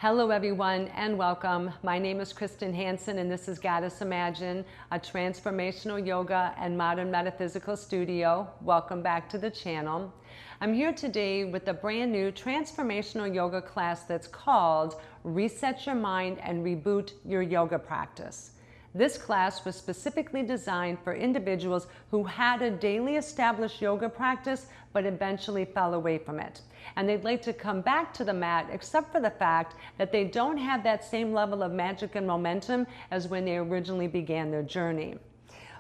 Hello everyone and welcome. My name is Krysten Hansyn and this is Goddess Imagine, a transformational yoga and modern metaphysical studio. Welcome back to the channel. I'm here today with a brand new transformational yoga class that's called Reset Your Mind and Reboot Your Yoga Practice. This class was specifically designed for individuals who had a daily established yoga practice but eventually fell away from it. And they'd like to come back to the mat, except for the fact that they don't have that same level of magic and momentum as when they originally began their journey.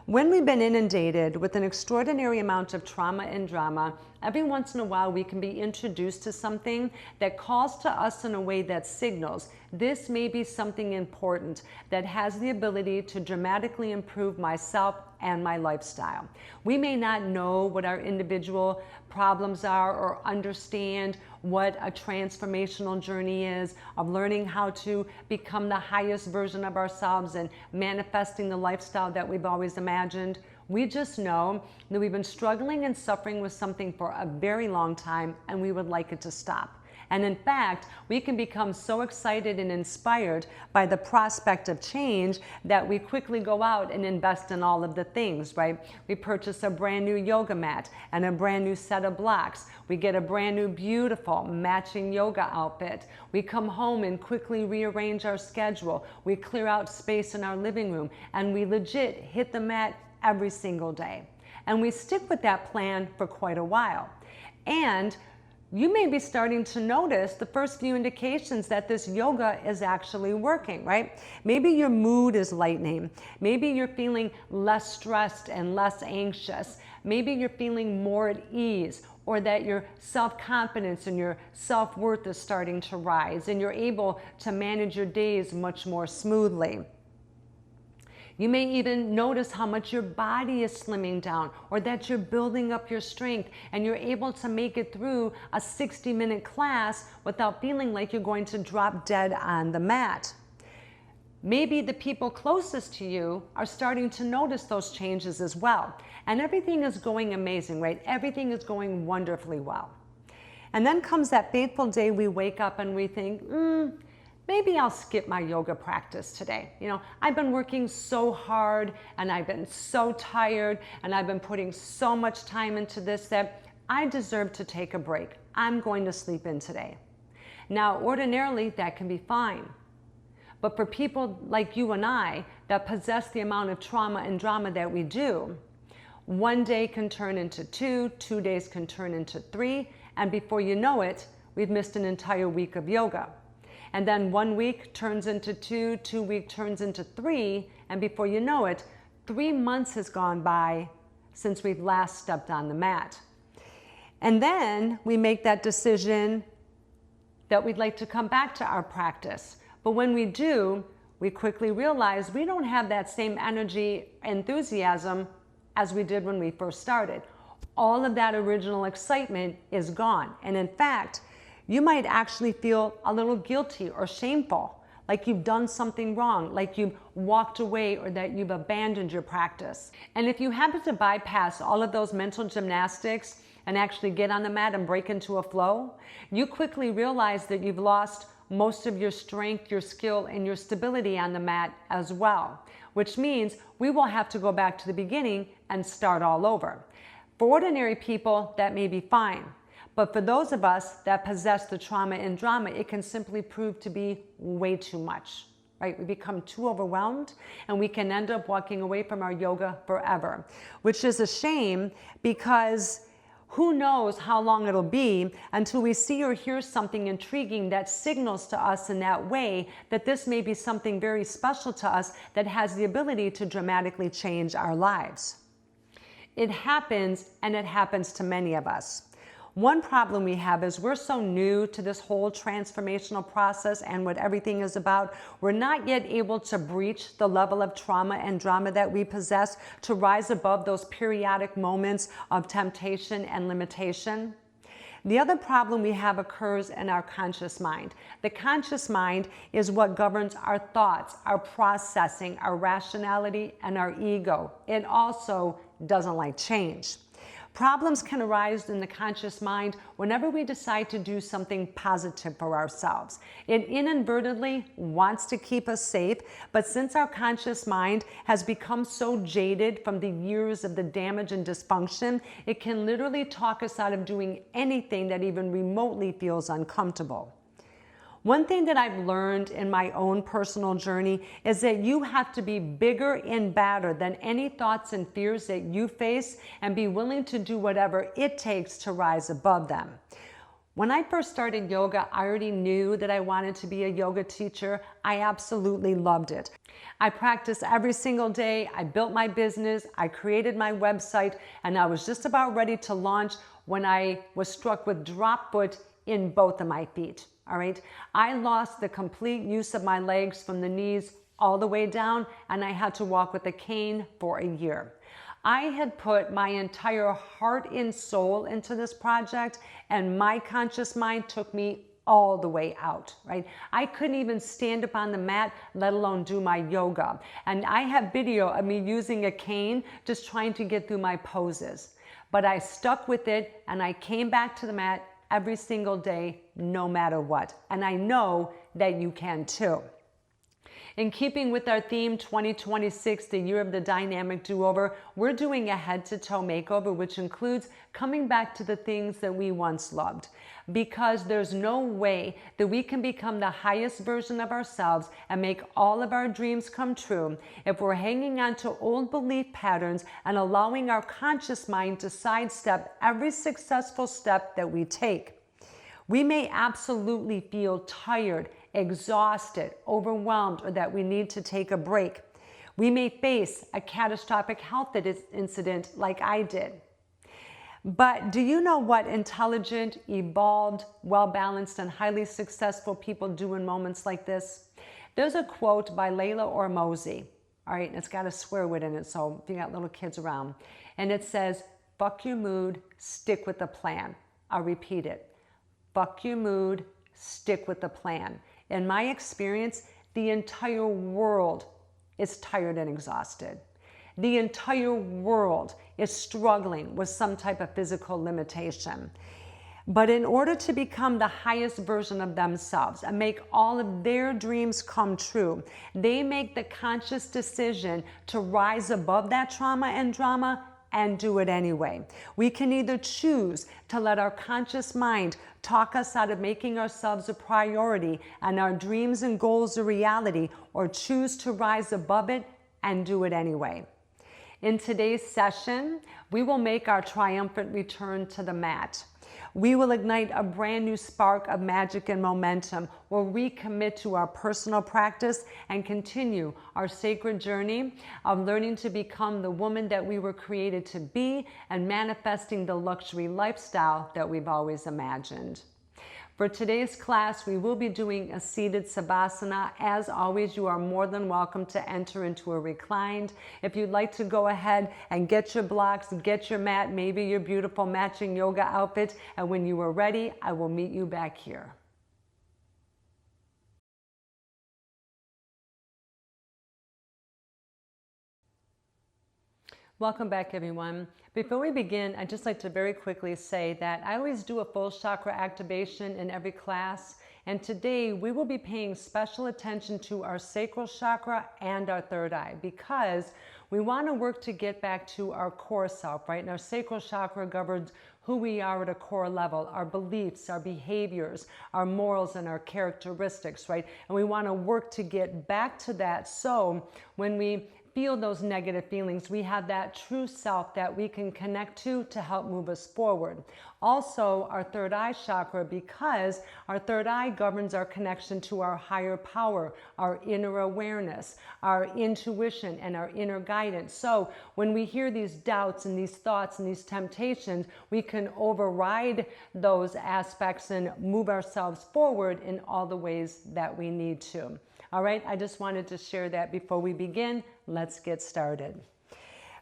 When we've been inundated with an extraordinary amount of trauma and drama, every once in a while we can be introduced to something that calls to us in a way that signals this may be something important that has the ability to dramatically improve myself and my lifestyle. We may not know what our individual problems are or understand what a transformational journey is of learning how to become the highest version of ourselves and manifesting the lifestyle that we've always imagined. We just know that we've been struggling and suffering with something for a very long time and we would like it to stop. And in fact, we can become so excited and inspired by the prospect of change that we quickly go out and invest in all of the things, right? We purchase a brand new yoga mat and a brand new set of blocks. We get a brand new, beautiful matching yoga outfit. We come home and quickly rearrange our schedule. We clear out space in our living room and we legit hit the mat every single day. And we stick with that plan for quite a while. And you may be starting to notice the first few indications that this yoga is actually working, right? Maybe your mood is lightening. Maybe you're feeling less stressed and less anxious. Maybe you're feeling more at ease, or that your self-confidence and your self-worth is starting to rise and you're able to manage your days much more smoothly. You may even notice how much your body is slimming down, or that you're building up your strength and you're able to make it through a 60-minute class without feeling like you're going to drop dead on the mat. Maybe the people closest to you are starting to notice those changes as well. And everything is going amazing, right? Everything is going wonderfully well. And then comes that fateful day we wake up and we think, maybe I'll skip my yoga practice today. You know, I've been working so hard and I've been so tired and I've been putting so much time into this that I deserve to take a break. I'm going to sleep in today. Now, ordinarily, that can be fine. But for people like you and I that possess the amount of trauma and drama that we do, one day can turn into two, 2 days can turn into 3, and before you know it, we've missed an entire week of yoga. And then 1 week turns into 2, 2 weeks turns into 3, and before you know it, 3 months has gone by since we've last stepped on the mat. And then we make that decision that we'd like to come back to our practice. But when we do, we quickly realize we don't have that same energy, enthusiasm as we did when we first started. All of that original excitement is gone. And in fact, you might actually feel a little guilty or shameful, like you've done something wrong, like you've walked away or that you've abandoned your practice. And if you happen to bypass all of those mental gymnastics and actually get on the mat and break into a flow, you quickly realize that you've lost most of your strength, your skill, and your stability on the mat as well, which means we will have to go back to the beginning and start all over. For ordinary people, that may be fine. But for those of us that possess the trauma and drama, it can simply prove to be way too much, right? We become too overwhelmed and we can end up walking away from our yoga forever, which is a shame because who knows how long it'll be until we see or hear something intriguing that signals to us in that way that this may be something very special to us that has the ability to dramatically change our lives. It happens, and it happens to many of us. One problem we have is we're so new to this whole transformational process and what everything is about, we're not yet able to breach the level of trauma and drama that we possess to rise above those periodic moments of temptation and limitation. The other problem we have occurs in our conscious mind. The conscious mind is what governs our thoughts, our processing, our rationality, and our ego. It also doesn't like change. Problems can arise in the conscious mind whenever we decide to do something positive for ourselves. It inadvertently wants to keep us safe, but since our conscious mind has become so jaded from the years of the damage and dysfunction, it can literally talk us out of doing anything that even remotely feels uncomfortable. One thing that I've learned in my own personal journey is that you have to be bigger and badder than any thoughts and fears that you face and be willing to do whatever it takes to rise above them. When I first started yoga, I already knew that I wanted to be a yoga teacher. I absolutely loved it. I practiced every single day. I built my business. I created my website, and I was just about ready to launch when I was struck with drop foot in both of my feet. All right. I lost the complete use of my legs from the knees all the way down, and I had to walk with a cane for a year. I had put my entire heart and soul into this project, and my conscious mind took me all the way out, right? I couldn't even stand up on the mat, let alone do my yoga. And I have video of me using a cane, just trying to get through my poses. But I stuck with it, and I came back to the mat every single day, no matter what. And I know that you can too. In keeping with our theme 2026, the year of the dynamic do-over, we're doing a head-to-toe makeover, which includes coming back to the things that we once loved. Because there's no way that we can become the highest version of ourselves and make all of our dreams come true if we're hanging on to old belief patterns and allowing our conscious mind to sidestep every successful step that we take. We may absolutely feel tired, exhausted, overwhelmed, or that we need to take a break. We may face a catastrophic health incident like I did. But do you know what intelligent, evolved, well-balanced, and highly successful people do in moments like this? There's a quote by Layla Ormozy, all right, and it's got a swear word in it, so if you got little kids around, and it says, fuck your mood, stick with the plan. I'll repeat it. Fuck your mood, stick with the plan. In my experience, the entire world is tired and exhausted. The entire world is struggling with some type of physical limitation. But in order to become the highest version of themselves and make all of their dreams come true, they make the conscious decision to rise above that trauma and drama and do it anyway. We can either choose to let our conscious mind talk us out of making ourselves a priority and our dreams and goals a reality, or choose to rise above it and do it anyway. In today's session, we will make our triumphant return to the mat. We will ignite a brand new spark of magic and momentum. We'll recommit to our personal practice and continue our sacred journey of learning to become the woman that we were created to be and manifesting the luxury lifestyle that we've always imagined. For today's class, we will be doing a seated savasana. As always, you are more than welcome to enter into a reclined. If you'd like to go ahead and get your blocks, get your mat, maybe your beautiful matching yoga outfit, and when you are ready, I will meet you back here. Welcome back, everyone. Before we begin, I'd just like to very quickly say that I always do a full chakra activation in every class, and today we will be paying special attention to our sacral chakra and our third eye, because we want to work to get back to our core self, right? And our sacral chakra governs who we are at a core level, our beliefs, our behaviors, our morals, and our characteristics, right? And we want to work to get back to that, so when we feel those negative feelings, we have that true self that we can connect to help move us forward. Also, our third eye chakra, because our third eye governs our connection to our higher power, our inner awareness, our intuition, and our inner guidance. So when we hear these doubts and these thoughts and these temptations, we can override those aspects and move ourselves forward in all the ways that we need to. All right, I just wanted to share that before we begin. Let's get started.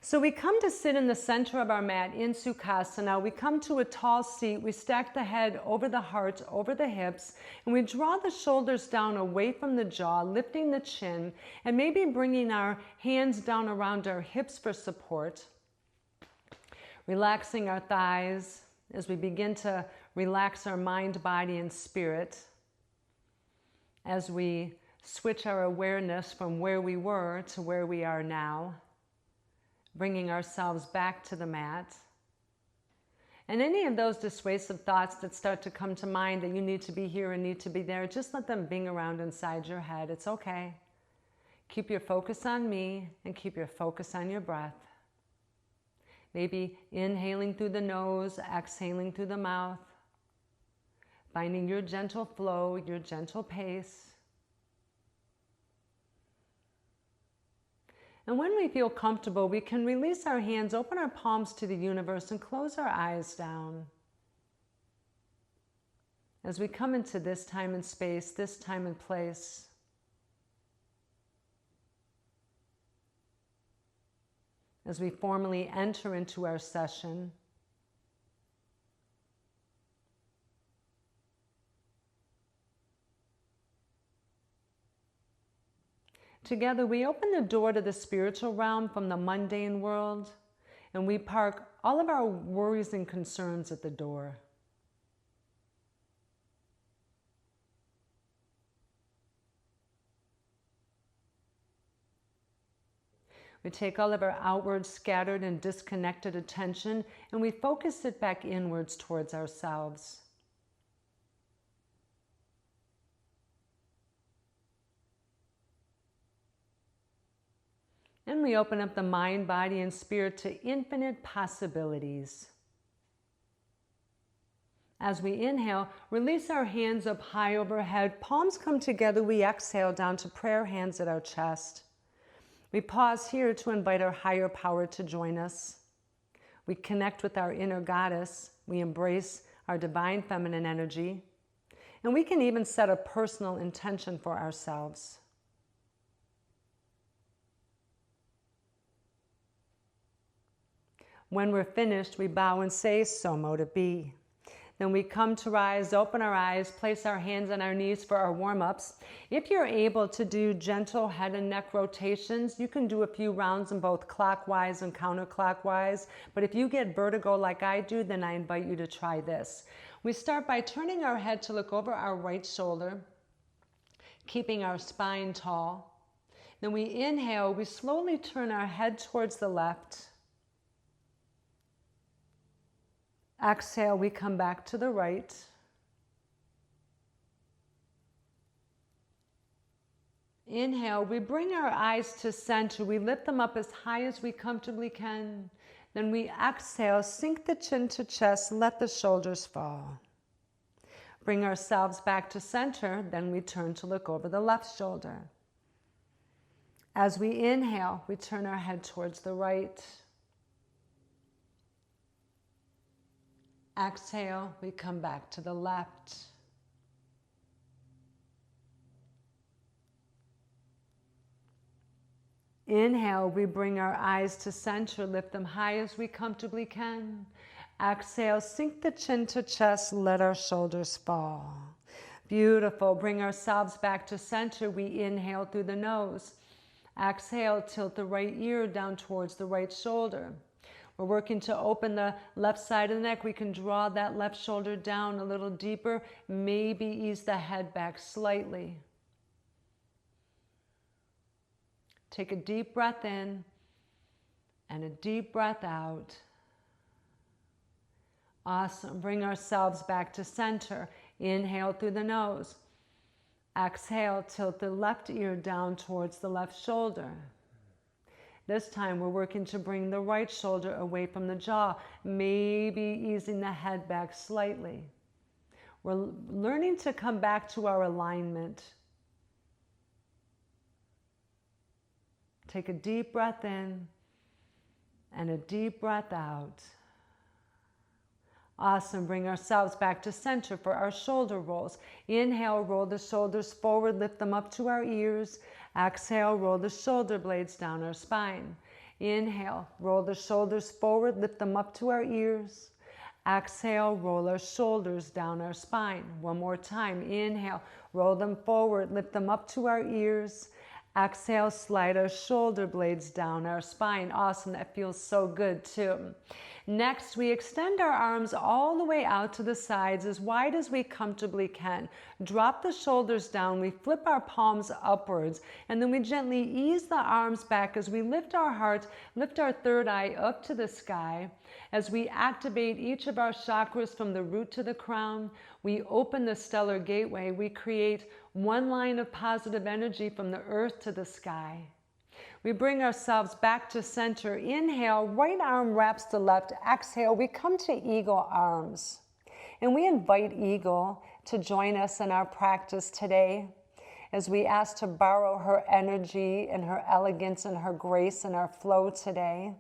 So we come to sit in the center of our mat in Sukhasana. We come to a tall seat. We stack the head over the heart, over the hips, and we draw the shoulders down away from the jaw, lifting the chin, and maybe bringing our hands down around our hips for support. Relaxing our thighs as we begin to relax our mind, body, and spirit. As we switch our awareness from where we were to where we are now, bringing ourselves back to the mat. And any of those dissuasive thoughts that start to come to mind that you need to be here and need to be there, just let them bing around inside your head. It's okay. Keep your focus on me and keep your focus on your breath. Maybe inhaling through the nose, exhaling through the mouth, finding your gentle flow, your gentle pace. And when we feel comfortable, we can release our hands, open our palms to the universe, and close our eyes down. As we come into this time and space, this time and place, as we formally enter into our session, together, we open the door to the spiritual realm from the mundane world, and we park all of our worries and concerns at the door. We take all of our outward, scattered, and disconnected attention, and we focus it back inwards towards ourselves. And we open up the mind, body, and spirit to infinite possibilities. As we inhale, release our hands up high overhead. Palms come together. We exhale down to prayer hands at our chest. We pause here to invite our higher power to join us. We connect with our inner goddess. We embrace our divine feminine energy. And we can even set a personal intention for ourselves. When we're finished, we bow and say, "So mote it be." Then we come to rise, open our eyes, place our hands on our knees for our warm-ups. If you're able to do gentle head and neck rotations, you can do a few rounds in both clockwise and counterclockwise. But if you get vertigo like I do, then I invite you to try this. We start by turning our head to look over our right shoulder, keeping our spine tall. Then we inhale, we slowly turn our head towards the left. Exhale, we come back to the right. Inhale, we bring our eyes to center. We lift them up as high as we comfortably can. Then we exhale, sink the chin to chest, let the shoulders fall. Bring ourselves back to center, then we turn to look over the left shoulder. As we inhale, we turn our head towards the right. Exhale, we come back to the left. Inhale, we bring our eyes to center, lift them high as we comfortably can. Exhale, sink the chin to chest, let our shoulders fall. Beautiful. Bring ourselves back to center. We inhale through the nose. Exhale, tilt the right ear down towards the right shoulder. We're working to open the left side of the neck. We can draw that left shoulder down a little deeper. Maybe ease the head back slightly. Take a deep breath in and a deep breath out. Awesome. Bring ourselves back to center. Inhale through the nose. Exhale, tilt the left ear down towards the left shoulder. This time we're working to bring the right shoulder away from the jaw, maybe easing the head back slightly. We're learning to come back to our alignment. Take a deep breath in and a deep breath out. Awesome. Bring ourselves back to center for our shoulder rolls. Inhale, roll the shoulders forward, lift them up to our ears. Exhale, roll the shoulder blades down our spine. Inhale, roll the shoulders forward, lift them up to our ears. Exhale, roll our shoulders down our spine. One more time. Inhale, roll them forward, lift them up to our ears. Exhale, slide our shoulder blades down our spine. Awesome, that feels so good too. Next, we extend our arms all the way out to the sides as wide as we comfortably can. Drop the shoulders down, we flip our palms upwards, and then we gently ease the arms back as we lift our heart, lift our third eye up to the sky. As we activate each of our chakras from the root to the crown, we open the stellar gateway. We create one line of positive energy from the earth to the sky. We bring ourselves back to center. Inhale, right arm wraps the left. Exhale, we come to eagle arms. And we invite Eagle to join us in our practice today as we ask to borrow her energy and her elegance and her grace and our flow today.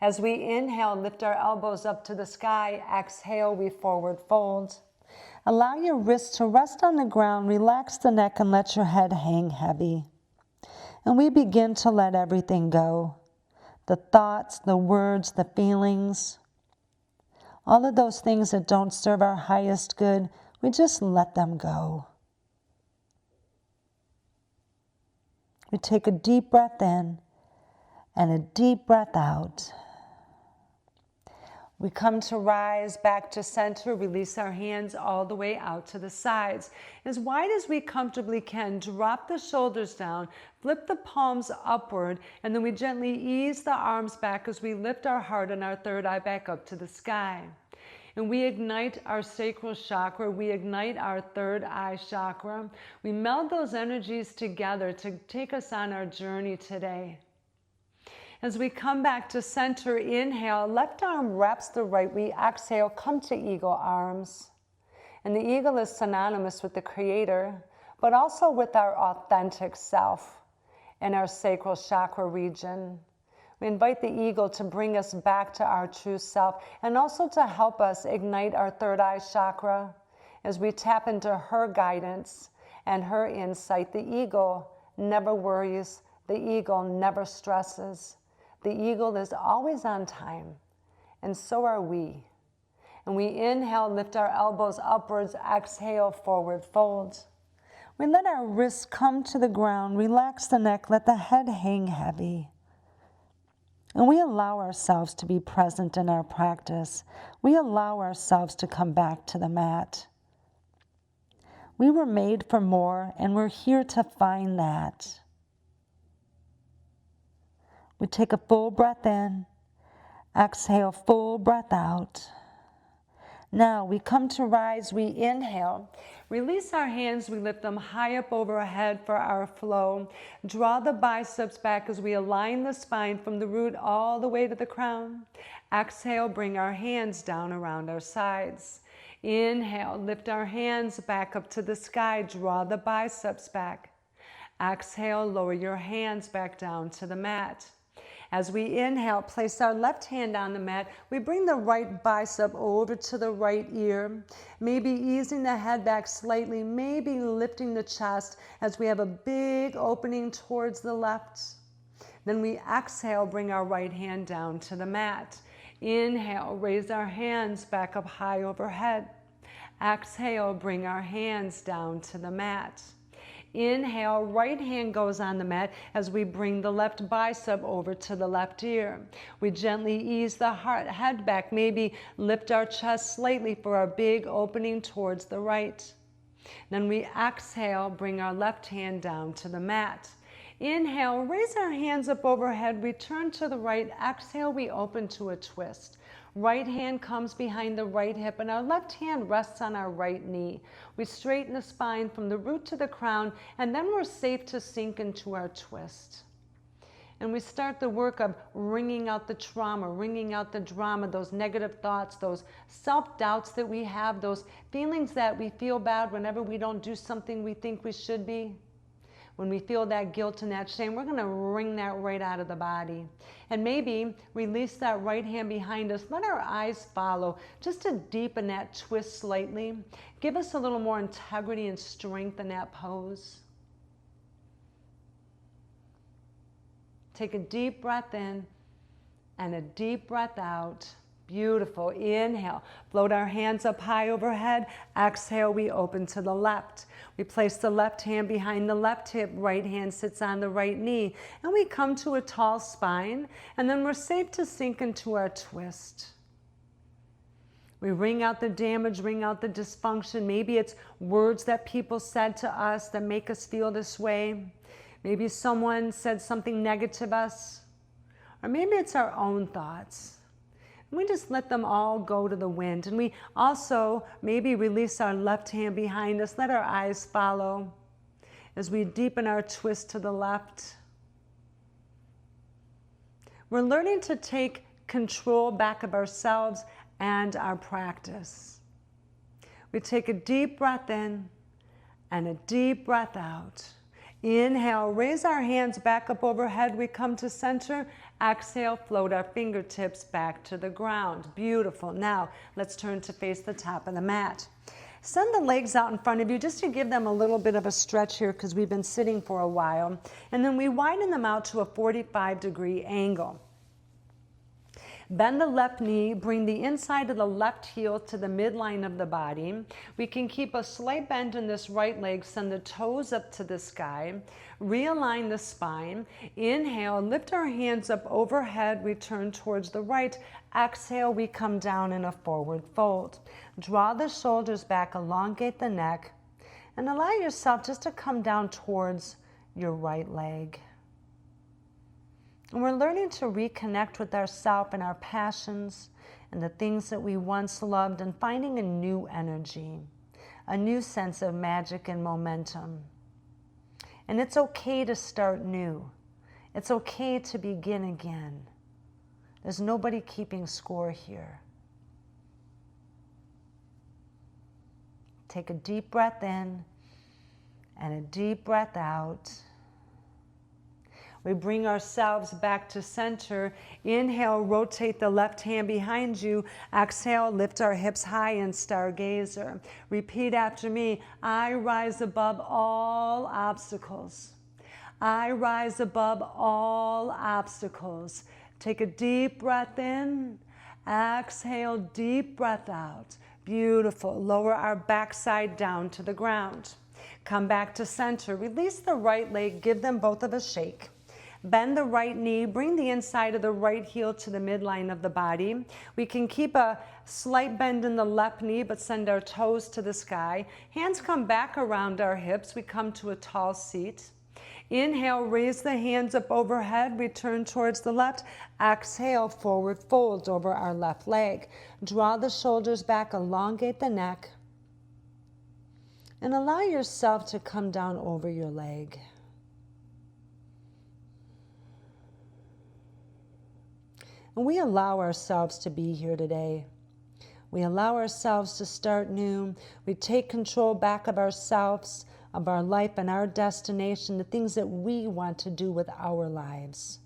As we inhale, lift our elbows up to the sky. Exhale, we forward fold. Allow your wrists to rest on the ground. Relax the neck and let your head hang heavy. And we begin to let everything go. The thoughts, the words, the feelings, all of those things that don't serve our highest good, we just let them go. We take a deep breath in and a deep breath out. We come to rise back to center, release our hands all the way out to the sides. As wide as we comfortably can, drop the shoulders down, flip the palms upward, and then we gently ease the arms back as we lift our heart and our third eye back up to the sky. And we ignite our sacral chakra, we ignite our third eye chakra. We meld those energies together to take us on our journey today. As we come back to center, inhale, left arm wraps the right. We exhale, come to eagle arms. And the eagle is synonymous with the Creator, but also with our authentic self and our sacral chakra region. We invite the eagle to bring us back to our true self and also to help us ignite our third eye chakra as we tap into her guidance and her insight. The eagle never worries. The eagle never stresses. The eagle is always on time, and so are we. And we inhale, lift our elbows upwards, exhale, forward fold. We let our wrists come to the ground, relax the neck, let the head hang heavy. And we allow ourselves to be present in our practice. We allow ourselves to come back to the mat. We were made for more, and we're here to find that. We take a full breath in, exhale, full breath out. Now we come to rise, we inhale. Release our hands, we lift them high up over our head for our flow. Draw the biceps back as we align the spine from the root all the way to the crown. Exhale, bring our hands down around our sides. Inhale, lift our hands back up to the sky, draw the biceps back. Exhale, lower your hands back down to the mat. As we inhale, place our left hand on the mat. We bring the right bicep over to the right ear, maybe easing the head back slightly, maybe lifting the chest as we have a big opening towards the left. Then we exhale, bring our right hand down to the mat. Inhale, raise our hands back up high overhead. Exhale, bring our hands down to the mat. Inhale, right hand goes on the mat as we bring the left bicep over to the left ear. We gently ease the head back, maybe lift our chest slightly for our big opening towards the right. Then we exhale, bring our left hand down to the mat. Inhale, raise our hands up overhead, we turn to the right. Exhale, we open to a twist. Right hand comes behind the right hip and our left hand rests on our right knee. We straighten the spine from the root to the crown, and then we're safe to sink into our twist. And we start the work of wringing out the trauma, wringing out the drama, those negative thoughts, those self-doubts that we have, those feelings that we feel bad whenever we don't do something we think we should be. When we feel that guilt and that shame, we're going to wring that right out of the body. And maybe release that right hand behind us. Let our eyes follow, just to deepen that twist slightly. Give us a little more integrity and strength in that pose. Take a deep breath in and a deep breath out. Beautiful. Inhale, float our hands up high overhead. Exhale, we open to the left. We place the left hand behind the left hip, right hand sits on the right knee, and we come to a tall spine, and then we're safe to sink into our twist. We ring out the damage, ring out the dysfunction. Maybe it's words that people said to us that make us feel this way. Maybe someone said something negative to us, or maybe it's our own thoughts. We just let them all go to the wind. And we also maybe release our left hand behind us. Let our eyes follow as we deepen our twist to the left. We're learning to take control back of ourselves and our practice. We take a deep breath in and a deep breath out. Inhale, raise our hands back up overhead. We come to center. Exhale, float our fingertips back to the ground. Beautiful. Now, let's turn to face the top of the mat. Send the legs out in front of you just to give them a little bit of a stretch here because we've been sitting for a while. And then we widen them out to a 45-degree angle. Bend the left knee, bring the inside of the left heel to the midline of the body. We can keep a slight bend in this right leg, send the toes up to the sky, realign the spine. Inhale, lift our hands up overhead, we turn towards the right. Exhale, we come down in a forward fold. Draw the shoulders back, elongate the neck, and allow yourself just to come down towards your right leg. And we're learning to reconnect with ourselves and our passions and the things that we once loved and finding a new energy, a new sense of magic and momentum. And it's okay to start new. It's okay to begin again. There's nobody keeping score here. Take a deep breath in and a deep breath out. We bring ourselves back to center. Inhale, rotate the left hand behind you. Exhale, lift our hips high in stargazer. Repeat after me. I rise above all obstacles. I rise above all obstacles. Take a deep breath in. Exhale, deep breath out. Beautiful. Lower our backside down to the ground. Come back to center. Release the right leg. Give them both of a shake. Bend the right knee, bring the inside of the right heel to the midline of the body. We can keep a slight bend in the left knee, but send our toes to the sky. Hands come back around our hips. We come to a tall seat. Inhale, raise the hands up overhead, return towards the left. Exhale, forward fold over our left leg. Draw the shoulders back, elongate the neck, and allow yourself to come down over your leg. And we allow ourselves to be here today. We allow ourselves to start new. We take control back of ourselves, of our life and our destination, the things that we want to do with our lives.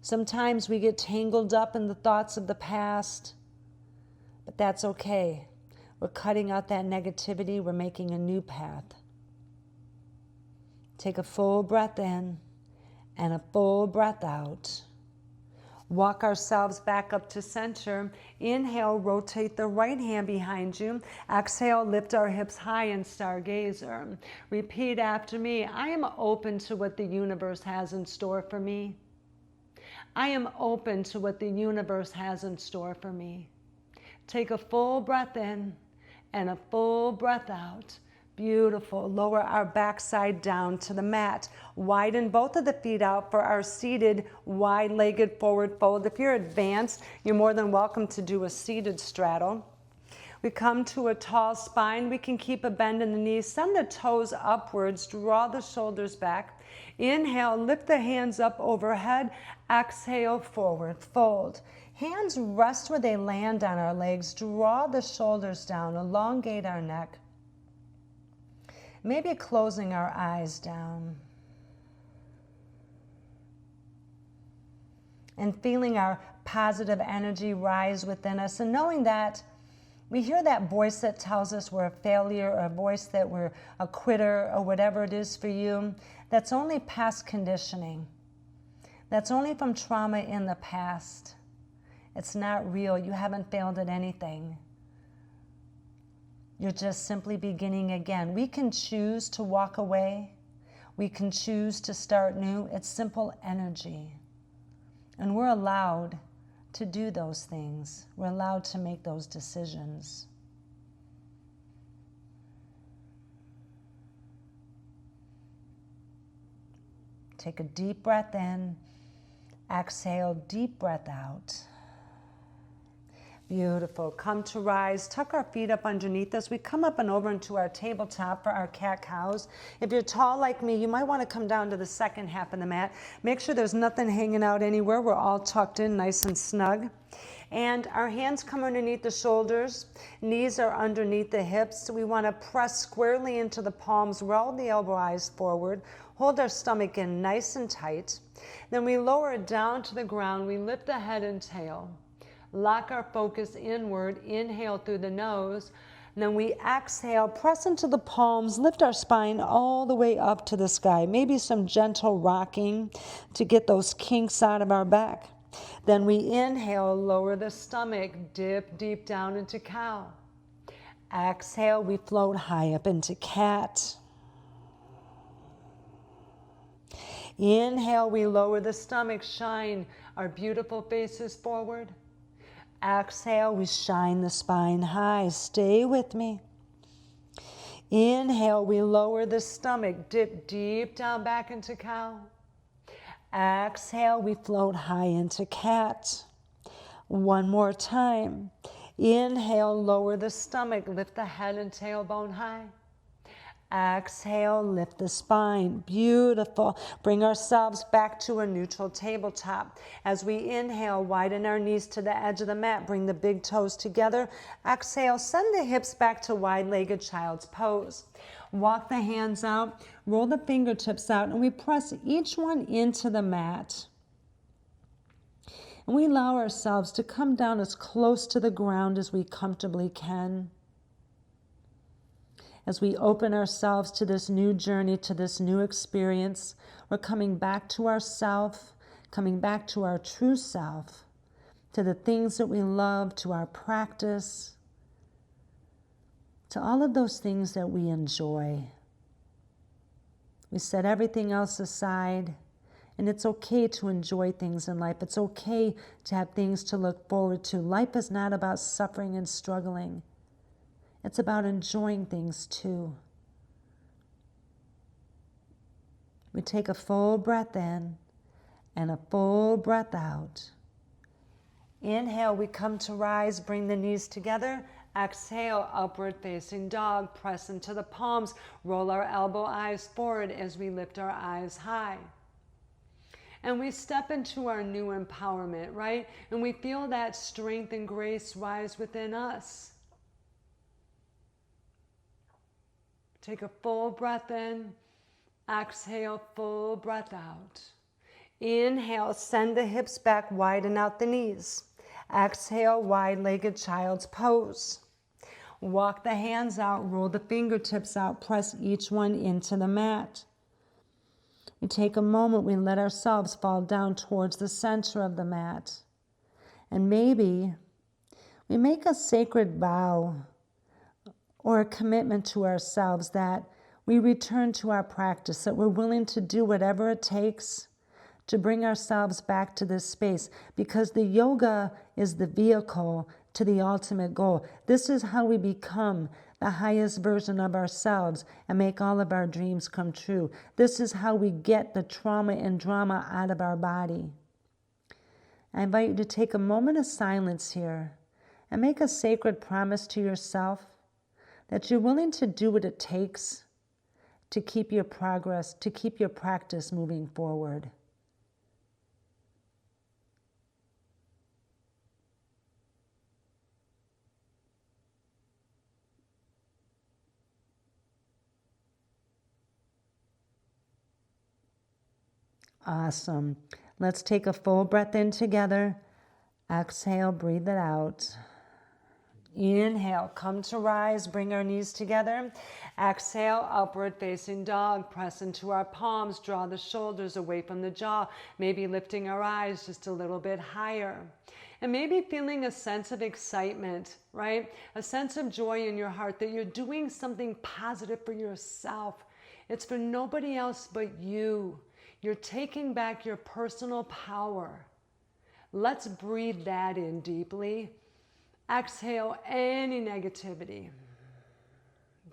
Sometimes we get tangled up in the thoughts of the past, but that's okay. We're cutting out that negativity. We're making a new path. Take a full breath in and a full breath out. Walk ourselves back up to center. Inhale, rotate the right hand behind you. Exhale, lift our hips high in stargazer. Repeat after me. I am open to what the universe has in store for me. I am open to what the universe has in store for me. Take a full breath in and a full breath out. Beautiful. Lower our backside down to the mat. Widen both of the feet out for our seated, wide-legged forward fold. If you're advanced, you're more than welcome to do a seated straddle. We come to a tall spine. We can keep a bend in the knees. Send the toes upwards. Draw the shoulders back. Inhale, lift the hands up overhead. Exhale, forward fold. Hands rest where they land on our legs. Draw the shoulders down. Elongate our neck. Maybe closing our eyes down. And feeling our positive energy rise within us, and knowing that we hear that voice that tells us we're a failure, or a voice that we're a quitter, or whatever it is for you. That's only past conditioning. That's only from trauma in the past. It's not real. You haven't failed at anything. You're just simply beginning again. We can choose to walk away. We can choose to start new. It's simple energy. And we're allowed to do those things. We're allowed to make those decisions. Take a deep breath in. Exhale, deep breath out. Beautiful. Come to rise. Tuck our feet up underneath us. We come up and over into our tabletop for our cat-cows. If you're tall like me, you might want to come down to the second half of the mat. Make sure there's nothing hanging out anywhere. We're all tucked in nice and snug. And our hands come underneath the shoulders. Knees are underneath the hips. So we want to press squarely into the palms. Roll the elbow eyes forward. Hold our stomach in nice and tight. Then we lower it down to the ground. We lift the head and tail. Lock our focus inward. Inhale through the nose. And then we exhale, press into the palms, lift our spine all the way up to the sky. Maybe some gentle rocking to get those kinks out of our back. Then we inhale, lower the stomach, dip deep down into cow. Exhale, we float high up into cat. Inhale, we lower the stomach, shine our beautiful faces forward. Exhale, we shine the spine high. Stay with me. Inhale, we lower the stomach, dip deep down back into cow. Exhale, we float high into cat. One more time. Inhale, lower the stomach, lift the head and tailbone high. Exhale, lift the spine. Beautiful. Bring ourselves back to a neutral tabletop. As we inhale, widen our knees to the edge of the mat. Bring the big toes together. Exhale, send the hips back to wide-legged child's pose. Walk the hands out, roll the fingertips out, and we press each one into the mat. And we allow ourselves to come down as close to the ground as we comfortably can. As we open ourselves to this new journey, to this new experience, we're coming back to ourself, coming back to our true self, to the things that we love, to our practice, to all of those things that we enjoy. We set everything else aside, and it's okay to enjoy things in life. It's okay to have things to look forward to. Life is not about suffering and struggling. It's about enjoying things too. We take a full breath in and a full breath out. Inhale, we come to rise, bring the knees together. Exhale, upward facing dog. Press into the palms. Roll our elbow eyes forward as we lift our eyes high. And we step into our new empowerment, right? And we feel that strength and grace rise within us. Take a full breath in. Exhale, full breath out. Inhale, send the hips back, widen out the knees. Exhale, wide-legged child's pose. Walk the hands out, roll the fingertips out, press each one into the mat. We take a moment, we let ourselves fall down towards the center of the mat. And maybe we make a sacred vow or a commitment to ourselves that we return to our practice, that we're willing to do whatever it takes to bring ourselves back to this space, because the yoga is the vehicle to the ultimate goal. This is how we become the highest version of ourselves and make all of our dreams come true. This is how we get the trauma and drama out of our body. I invite you to take a moment of silence here and make a sacred promise to yourself that you're willing to do what it takes to keep your progress, to keep your practice moving forward. Awesome. Let's take a full breath in together. Exhale, breathe it out. Inhale, come to rise, bring our knees together. Exhale, upward facing dog. Press into our palms, draw the shoulders away from the jaw, maybe lifting our eyes just a little bit higher. And maybe feeling a sense of excitement, right? A sense of joy in your heart that you're doing something positive for yourself. It's for nobody else but you. You're taking back your personal power. Let's breathe that in deeply. Exhale any negativity.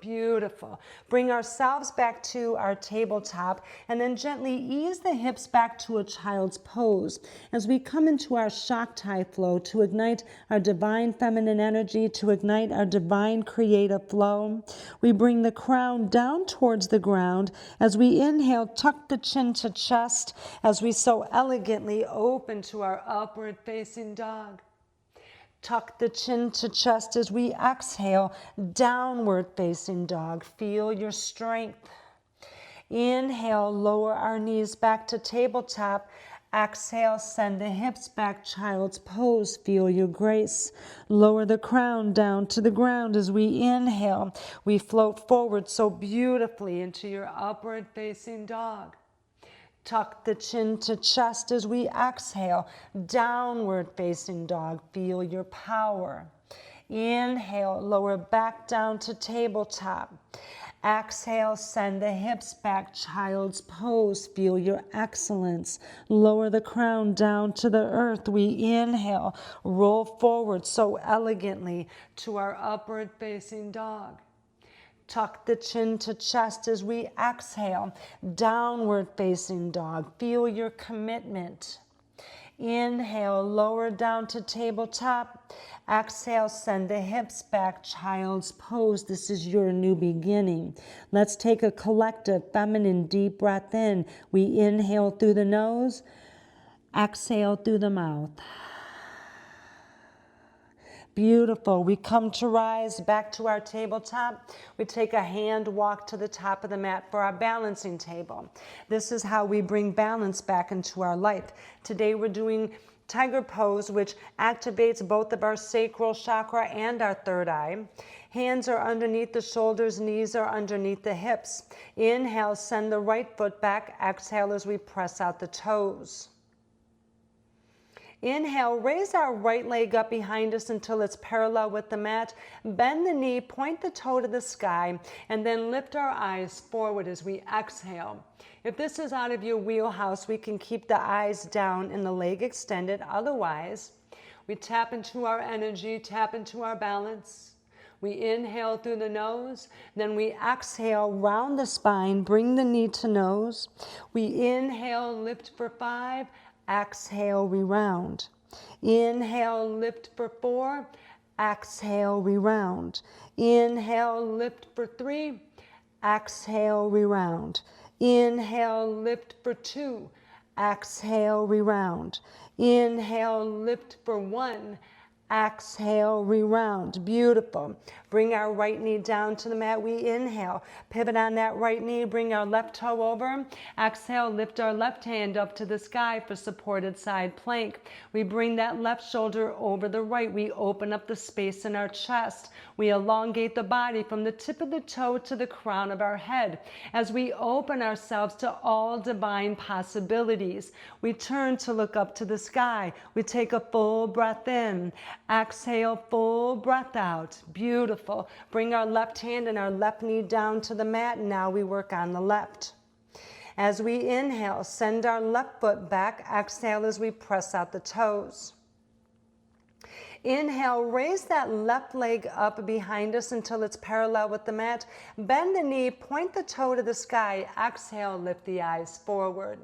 Beautiful. Bring ourselves back to our tabletop and then gently ease the hips back to a child's pose as we come into our Shakti flow to ignite our divine feminine energy, to ignite our divine creative flow. We bring the crown down towards the ground. As we inhale, tuck the chin to chest as we so elegantly open to our upward facing dog. Tuck the chin to chest as we exhale, downward facing dog. Feel your strength. Inhale, lower our knees back to tabletop. Exhale, send the hips back, child's pose. Feel your grace. Lower the crown down to the ground as we inhale. We float forward so beautifully into your upward facing dog. Tuck the chin to chest as we exhale, downward facing dog. Feel your power. Inhale, lower back down to tabletop. Exhale, send the hips back, child's pose. Feel your excellence. Lower the crown down to the earth. We inhale, roll forward so elegantly to our upward facing dog. Tuck the chin to chest as we exhale, downward facing dog. Feel your commitment. Inhale, lower down to tabletop. Exhale, send the hips back, child's pose. This is your new beginning. Let's take a collective feminine deep breath in. We inhale through the nose, exhale through the mouth. Beautiful. We come to rise back to our tabletop. We take a hand walk to the top of the mat for our balancing table. This is how we bring balance back into our life. Today we're doing tiger pose, which activates both of our sacral chakra and our third eye. Hands are underneath the shoulders, knees are underneath the hips. Inhale, send the right foot back. Exhale as we press out the toes. Inhale, raise our right leg up behind us until it's parallel with the mat. Bend the knee, point the toe to the sky, and then lift our eyes forward as we exhale. If this is out of your wheelhouse, we can keep the eyes down and the leg extended. Otherwise, we tap into our energy, tap into our balance. We inhale through the nose, then we exhale, round the spine, bring the knee to nose. We inhale, lift for 5. Exhale, re-round. Inhale, lift for 4. Exhale, re-round. Inhale, lift for 3. Exhale, re-round. Inhale, lift for 2. Exhale, re-round. Inhale, lift for 1. Exhale, re-round. Beautiful. Bring our right knee down to the mat. We inhale. Pivot on that right knee. Bring our left toe over. Exhale, lift our left hand up to the sky for supported side plank. We bring that left shoulder over the right. We open up the space in our chest. We elongate the body from the tip of the toe to the crown of our head. As we open ourselves to all divine possibilities, we turn to look up to the sky. We take a full breath in. Exhale, full breath out. Beautiful. Bring our left hand and our left knee down to the mat. Now we work on the left. As we inhale, send our left foot back. Exhale as we press out the toes. Inhale, raise that left leg up behind us until it's parallel with the mat. Bend the knee, point the toe to the sky. Exhale, lift the eyes forward.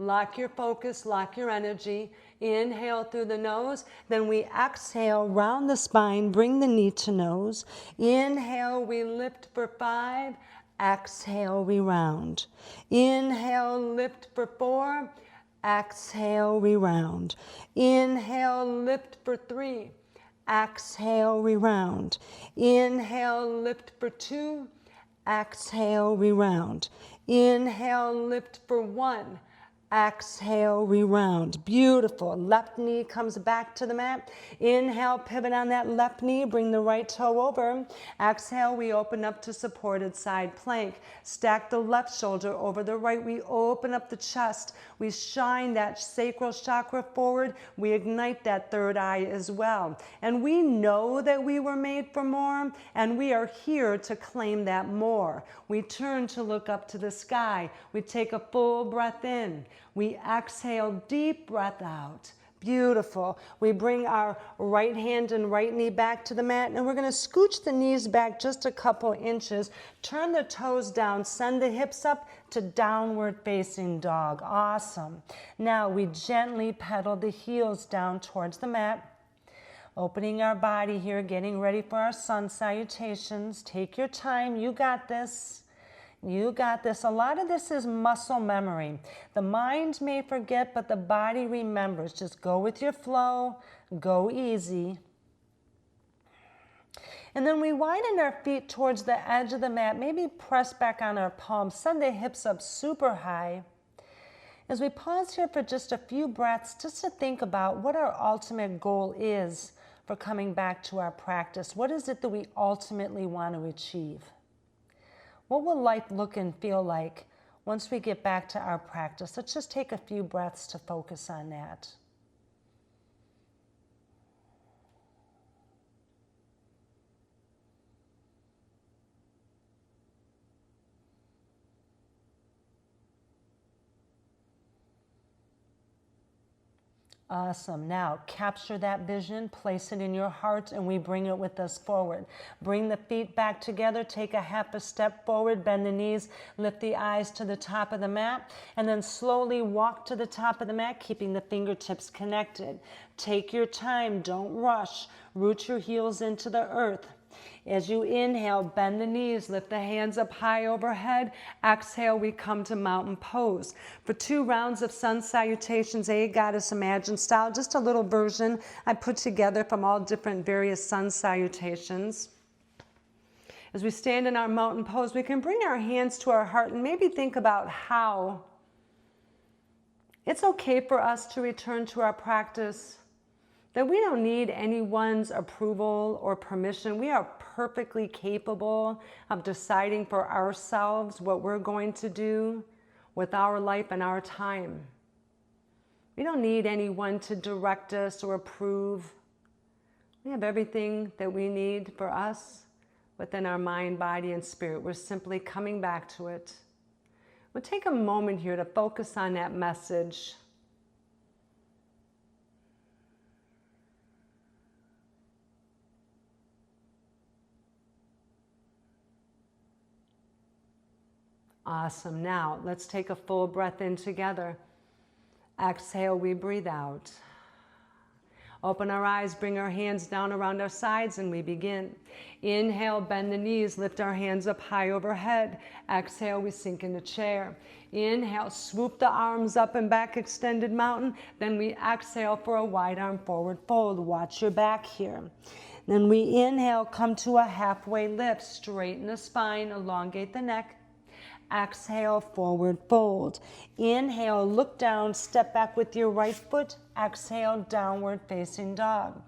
Lock your focus, lock your energy. Inhale through the nose, then we exhale, round the spine, bring the knee to nose. Inhale, we lift for 5. Exhale, we round. Inhale, lift for 4. Exhale, we round. Inhale, lift for 3. Exhale, we round. Inhale, lift for 2. Exhale, we round. Inhale, lift for 1. Exhale, re-round. Beautiful. Left knee comes back to the mat. Inhale, pivot on that left knee. Bring the right toe over. Exhale, we open up to supported side plank. Stack the left shoulder over the right. We open up the chest. We shine that sacral chakra forward. We ignite that third eye as well. And we know that we were made for more, and we are here to claim that more. We turn to look up to the sky. We take a full breath in. We exhale, deep breath out. Beautiful. We bring our right hand and right knee back to the mat, and we're going to scooch the knees back just a couple inches. Turn the toes down, send the hips up to downward facing dog. Awesome. Now we gently pedal the heels down towards the mat. Opening our body here, getting ready for our sun salutations. Take your time. You got this. You got this. A lot of this is muscle memory. The mind may forget, but the body remembers. Just go with your flow. Go easy. And then we widen our feet towards the edge of the mat. Maybe press back on our palms. Send the hips up super high. As we pause here for just a few breaths, just to think about what our ultimate goal is for coming back to our practice. What is it that we ultimately want to achieve? What will life look and feel like once we get back to our practice? Let's just take a few breaths to focus on that. Awesome. Now capture that vision, place it in your heart, and we bring it with us forward. Bring the feet back together, take a half a step forward, bend the knees, lift the eyes to the top of the mat, and then slowly walk to the top of the mat, keeping the fingertips connected. Take your time, don't rush. Root your heels into the earth. As you inhale, bend the knees, lift the hands up high overhead. Exhale, we come to mountain pose. For 2 rounds of sun salutations, Goddess Imagine style, just a little version I put together from all different various sun salutations. As we stand in our mountain pose, we can bring our hands to our heart and maybe think about how it's okay for us to return to our practice, that we don't need anyone's approval or permission. We are perfectly capable of deciding for ourselves what we're going to do with our life and our time. We don't need anyone to direct us or approve. We have everything that we need for us within our mind, body, and spirit. We're simply coming back to it. We'll take a moment here to focus on that message. Awesome. Now, let's take a full breath in together. Exhale, we breathe out. Open our eyes, bring our hands down around our sides, and we begin. Inhale, bend the knees, lift our hands up high overhead. Exhale, we sink in the chair. Inhale, swoop the arms up and back, extended mountain. Then we exhale for a wide arm forward fold. Watch your back here. Then we inhale, come to a halfway lift. Straighten the spine, elongate the neck. Exhale, forward fold. Inhale, look down, step back with your right foot. Exhale, downward facing dog.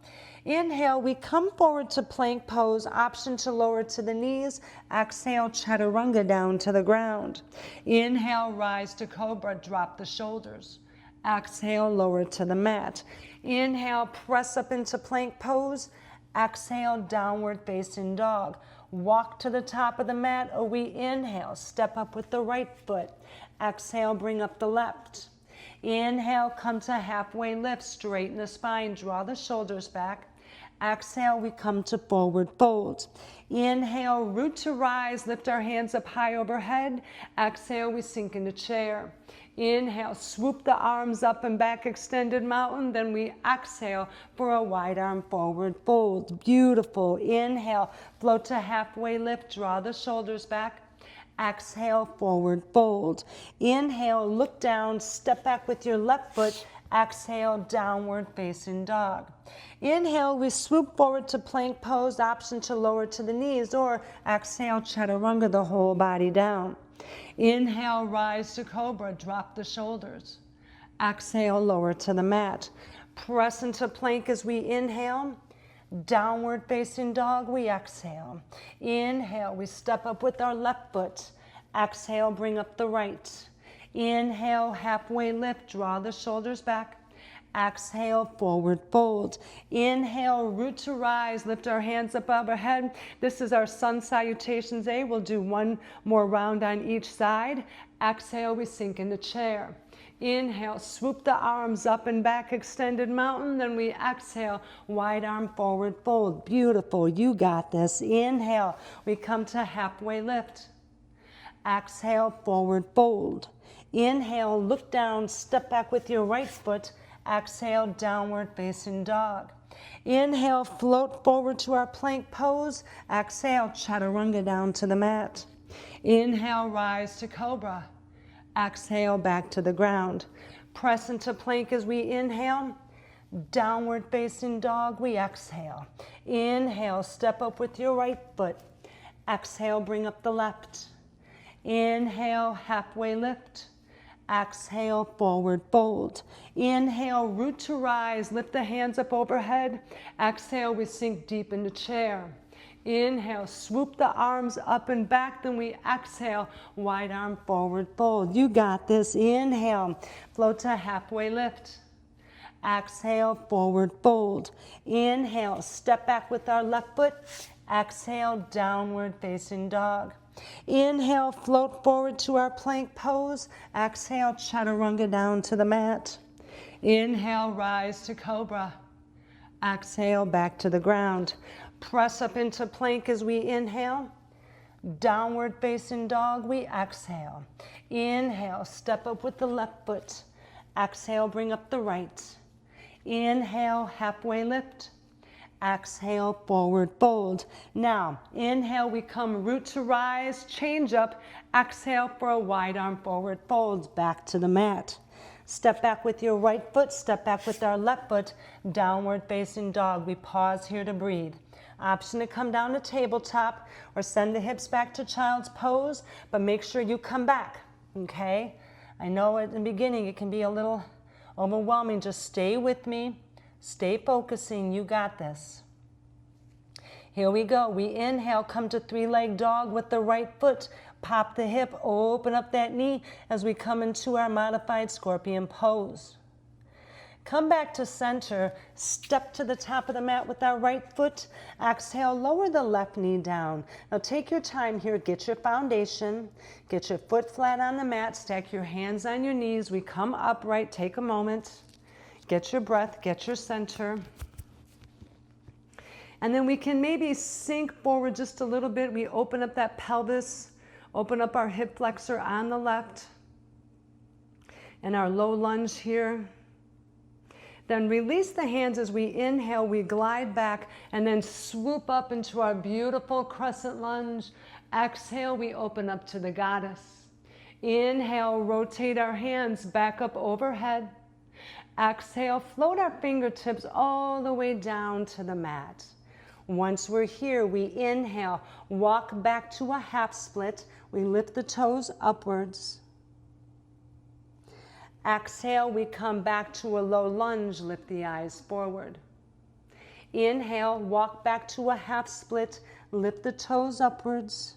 Inhale, we come forward to plank pose, option to lower to the knees. Exhale, chaturanga down to the ground. Inhale, rise to cobra, drop the shoulders. Exhale, lower to the mat. Inhale, press up into plank pose. Exhale, downward facing dog. Walk to the top of the mat, or we inhale, step up with the right foot. Exhale, bring up the left. Inhale, come to halfway lift, straighten the spine, draw the shoulders back. Exhale, we come to forward fold. Inhale, root to rise, lift our hands up high overhead. Exhale, we sink into chair. Inhale, swoop the arms up and back, extended mountain. Then we exhale for a wide arm forward fold. Beautiful. Inhale, float to halfway lift, draw the shoulders back. Exhale, forward fold. Inhale, look down, step back with your left foot. Exhale, downward facing dog. Inhale, we swoop forward to plank pose, option to lower to the knees, or exhale, chaturanga, the whole body down. Inhale, rise to cobra, drop the shoulders. Exhale, lower to the mat. Press into plank as we inhale. Downward facing dog, we exhale. Inhale, we step up with our left foot. Exhale, bring up the right. Inhale, halfway lift, draw the shoulders back. Exhale, forward fold. Inhale, root to rise, lift our hands above our head. This is our sun salutations A. We'll do one more round on each side. Exhale, we sink into chair. Inhale, swoop the arms up and back, extended mountain. Then we exhale, wide arm forward fold. Beautiful, you got this. Inhale, we come to halfway lift. Exhale, forward fold. Inhale, look down, step back with your right foot. Exhale, downward facing dog. Inhale, float forward to our plank pose. Exhale, chaturanga down to the mat. Inhale, rise to cobra. Exhale, back to the ground. Press into plank as we inhale. Downward facing dog, we exhale. Inhale, step up with your right foot. Exhale, bring up the left. Inhale, halfway lift. Exhale, forward fold. Inhale, root to rise, lift the hands up overhead. Exhale, we sink deep into chair. Inhale, swoop the arms up and back, then we exhale, wide arm forward fold. You got this. Inhale, float to halfway lift. Exhale, forward fold. Inhale, step back with our left foot. Exhale, downward facing dog. Inhale, float forward to our plank pose. Exhale, chaturanga down to the mat. Inhale, rise to cobra. Exhale, back to the ground. Press up into plank as we inhale. Downward facing dog, we exhale. Inhale, step up with the left foot. Exhale, bring up the right. Inhale, halfway lift. Exhale, forward fold. Now, inhale, we come root to rise, change up. Exhale for a wide arm forward fold, back to the mat. Step back with your right foot, step back with our left foot. Downward facing dog, we pause here to breathe. Option to come down to tabletop or send the hips back to child's pose, but make sure you come back, okay? I know at the beginning it can be a little overwhelming. Just stay with me, stay focusing, you got this. Here we go. We inhale, come to three-leg dog with the right foot. Pop the hip, open up that knee as we come into our modified scorpion pose. Come back to center, step to the top of the mat with our right foot. Exhale, lower the left knee down. Now take your time here, get your foundation, get your foot flat on the mat, stack your hands on your knees. We come upright, take a moment, get your breath, get your center. And then we can maybe sink forward just a little bit. We open up that pelvis, open up our hip flexor on the left, and our low lunge here. Then release the hands as we inhale, we glide back and then swoop up into our beautiful crescent lunge. Exhale, we open up to the goddess. Inhale, rotate our hands back up overhead. Exhale, float our fingertips all the way down to the mat. Once we're here, we inhale, walk back to a half split. We lift the toes upwards. Exhale, we come back to a low lunge, lift the eyes forward. Inhale, walk back to a half split, lift the toes upwards.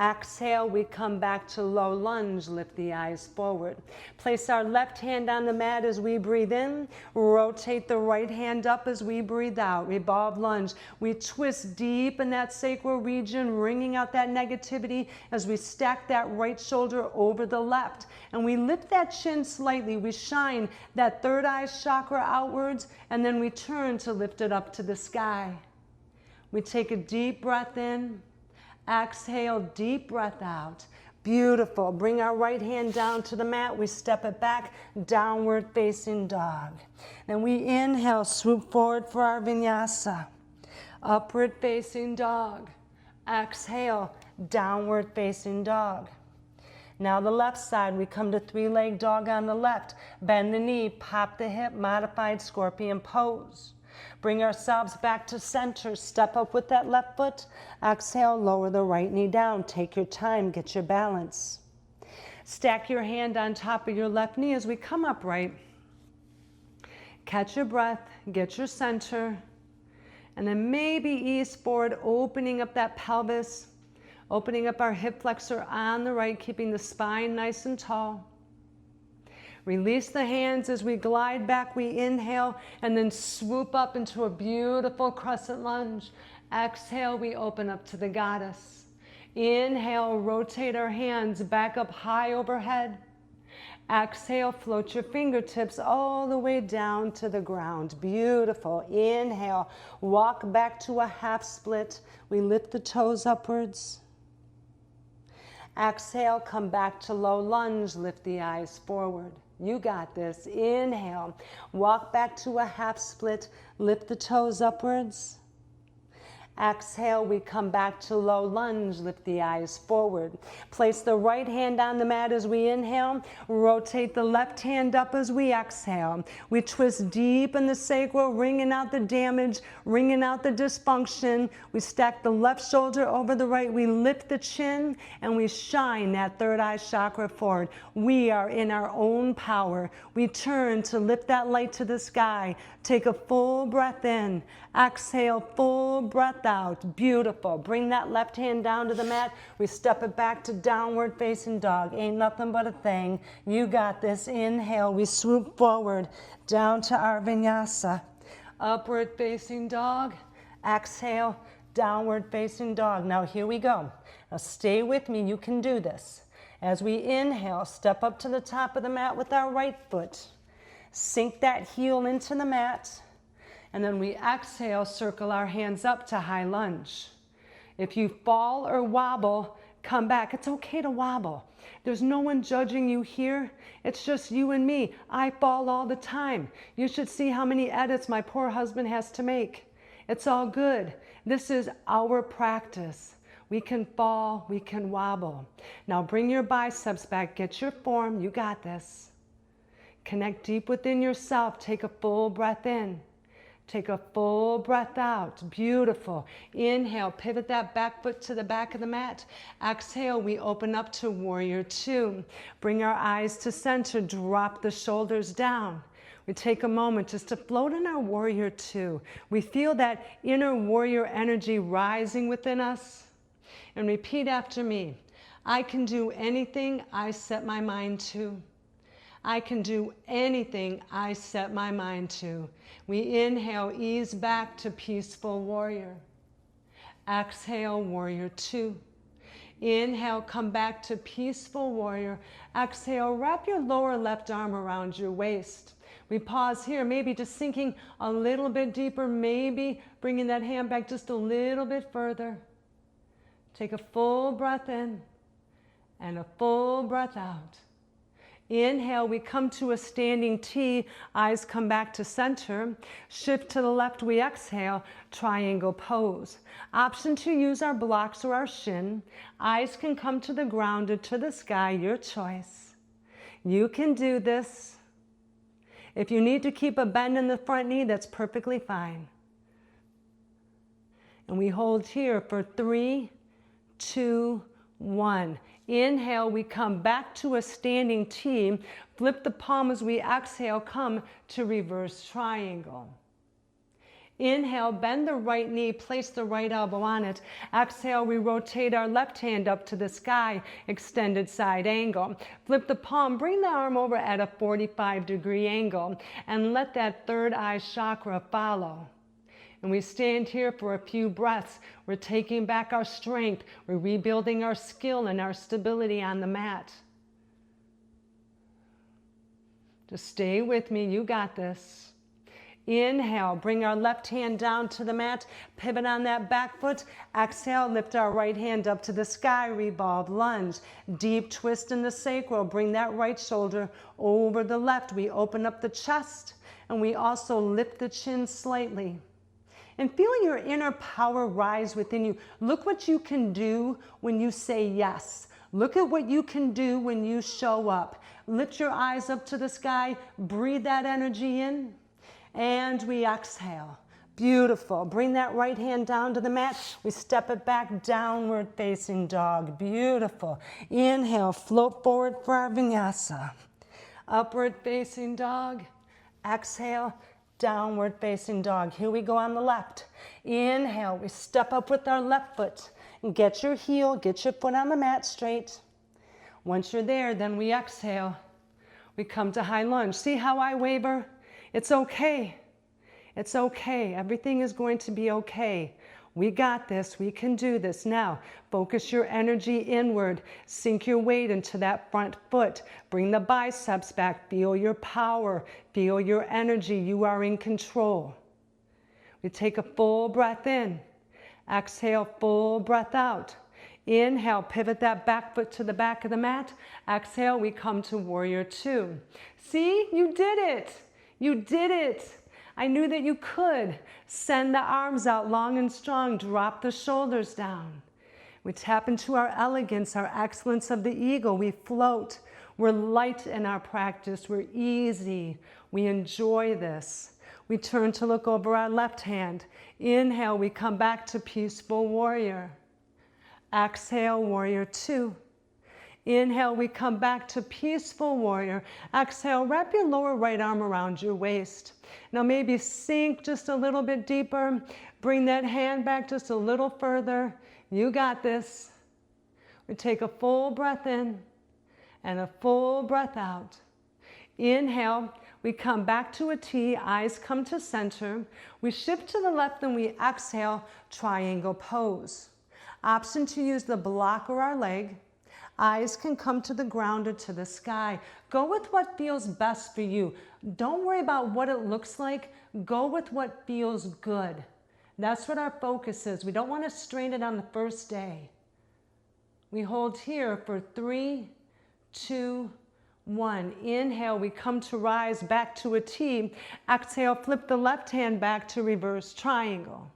Exhale, we come back to low lunge, lift the eyes forward. Place our left hand on the mat as we breathe in. Rotate the right hand up as we breathe out. Revolve lunge. We twist deep in that sacral region, wringing out that negativity as we stack that right shoulder over the left. And we lift that chin slightly. We shine that third eye chakra outwards, and then we turn to lift it up to the sky. We take a deep breath in. Exhale, deep breath out. Beautiful. Bring our right hand down to the mat. We step it back, downward facing dog. Then we inhale, swoop forward for our vinyasa. Upward facing dog. Exhale, downward facing dog. Now the left side, we come to three-leg dog on the left. Bend the knee, pop the hip, modified scorpion pose. Bring ourselves back to center. Step up with that left foot. Exhale, lower the right knee down. Take your time, get your balance. Stack your hand on top of your left knee as we come upright. Catch your breath, get your center, and then maybe ease forward, opening up that pelvis, opening up our hip flexor on the right, keeping the spine nice and tall. Release the hands as we glide back. We inhale and then swoop up into a beautiful crescent lunge. Exhale, we open up to the goddess. Inhale, rotate our hands back up high overhead. Exhale, float your fingertips all the way down to the ground. Beautiful. Inhale, walk back to a half split. We lift the toes upwards. Exhale, come back to low lunge. Lift the eyes forward. You got this. Inhale, walk back to a half split. Lift the toes upwards. Exhale, we come back to low lunge, lift the eyes forward. Place the right hand on the mat as we inhale. Rotate the left hand up as we exhale. We twist deep in the sacral, wringing out the damage, wringing out the dysfunction. We stack the left shoulder over the right. We lift the chin and we shine that third eye chakra forward. We are in our own power. We turn to lift that light to the sky. Take a full breath in. Exhale, full breath out. Beautiful. Bring that left hand down to the mat. We step it back to downward facing dog. Ain't nothing but a thing. You got this. Inhale. We swoop forward down to our vinyasa. Upward facing dog. Exhale, downward facing dog. Now here we go. Now stay with me. You can do this. As we inhale, step up to the top of the mat with our right foot. Sink that heel into the mat. And then we exhale, circle our hands up to high lunge. If you fall or wobble, come back. It's okay to wobble. There's no one judging you here. It's just you and me. I fall all the time. You should see how many edits my poor husband has to make. It's all good. This is our practice. We can fall, we can wobble. Now bring your biceps back, get your form. You got this. Connect deep within yourself. Take a full breath in. Take a full breath out. Beautiful. Inhale, pivot that back foot to the back of the mat. Exhale, we open up to warrior two. Bring our eyes to center, drop the shoulders down. We take a moment just to float in our warrior two. We feel that inner warrior energy rising within us. And repeat after me. I can do anything I set my mind to. I can do anything I set my mind to. We inhale, ease back to peaceful warrior. Exhale, warrior two. Inhale, come back to peaceful warrior. Exhale, wrap your lower left arm around your waist. We pause here, maybe just sinking a little bit deeper, maybe bringing that hand back just a little bit further. Take a full breath in and a full breath out. Inhale, we come to a standing T, eyes come back to center. Shift to the left, we exhale, triangle pose. Option to use our blocks or our shin. Eyes can come to the ground or to the sky, your choice. You can do this. If you need to keep a bend in the front knee, that's perfectly fine. And we hold here for 3, 2, 1. Inhale, we come back to a standing T. Flip the palm as we exhale, come to reverse triangle. Inhale, bend the right knee, place the right elbow on it. Exhale, we rotate our left hand up to the sky, extended side angle. Flip the palm, bring the arm over at a 45-degree angle, and let that third eye chakra follow. And we stand here for a few breaths. We're taking back our strength. We're rebuilding our skill and our stability on the mat. Just stay with me. You got this. Inhale, bring our left hand down to the mat. Pivot on that back foot. Exhale, lift our right hand up to the sky. Revolve lunge. Deep twist in the sacral. Bring that right shoulder over the left. We open up the chest and we also lift the chin slightly. And feel your inner power rise within you. Look what you can do when you say yes. Look at what you can do when you show up. Lift your eyes up to the sky. Breathe that energy in. And we exhale. Beautiful. Bring that right hand down to the mat. We step it back, downward facing dog. Beautiful. Inhale, float forward for our vinyasa. Upward facing dog. Exhale, downward facing dog. Here we go on the left. Inhale, we step up with our left foot. Get your heel, get your foot on the mat straight. Once you're there, then we exhale. We come to high lunge. See how I waver? It's okay. It's okay. Everything is going to be okay. We got this. We can do this. Now, focus your energy inward. Sink your weight into that front foot. Bring the biceps back. Feel your power. Feel your energy. You are in control. We take a full breath in. Exhale, full breath out. Inhale, pivot that back foot to the back of the mat. Exhale, we come to warrior two. See, you did it. You did it. I knew that you could. Send the arms out long and strong. Drop the shoulders down. We tap into our elegance, our excellence of the eagle. We float. We're light in our practice. We're easy. We enjoy this. We turn to look over our left hand. Inhale, we come back to peaceful warrior. Exhale, warrior two. Inhale, we come back to peaceful warrior. Exhale, wrap your lower right arm around your waist. Now maybe sink just a little bit deeper. Bring that hand back just a little further. You got this. We take a full breath in and a full breath out. Inhale, we come back to a T, eyes come to center. We shift to the left and we exhale, triangle pose. Option to use the block or our leg. Eyes can come to the ground or to the sky. Go with what feels best for you. Don't worry about what it looks like. Go with what feels good. That's what our focus is. We don't want to strain it on the first day. We hold here for 3, 2, 1. Inhale, we come to rise back to a T. Exhale, flip the left hand back to reverse triangle.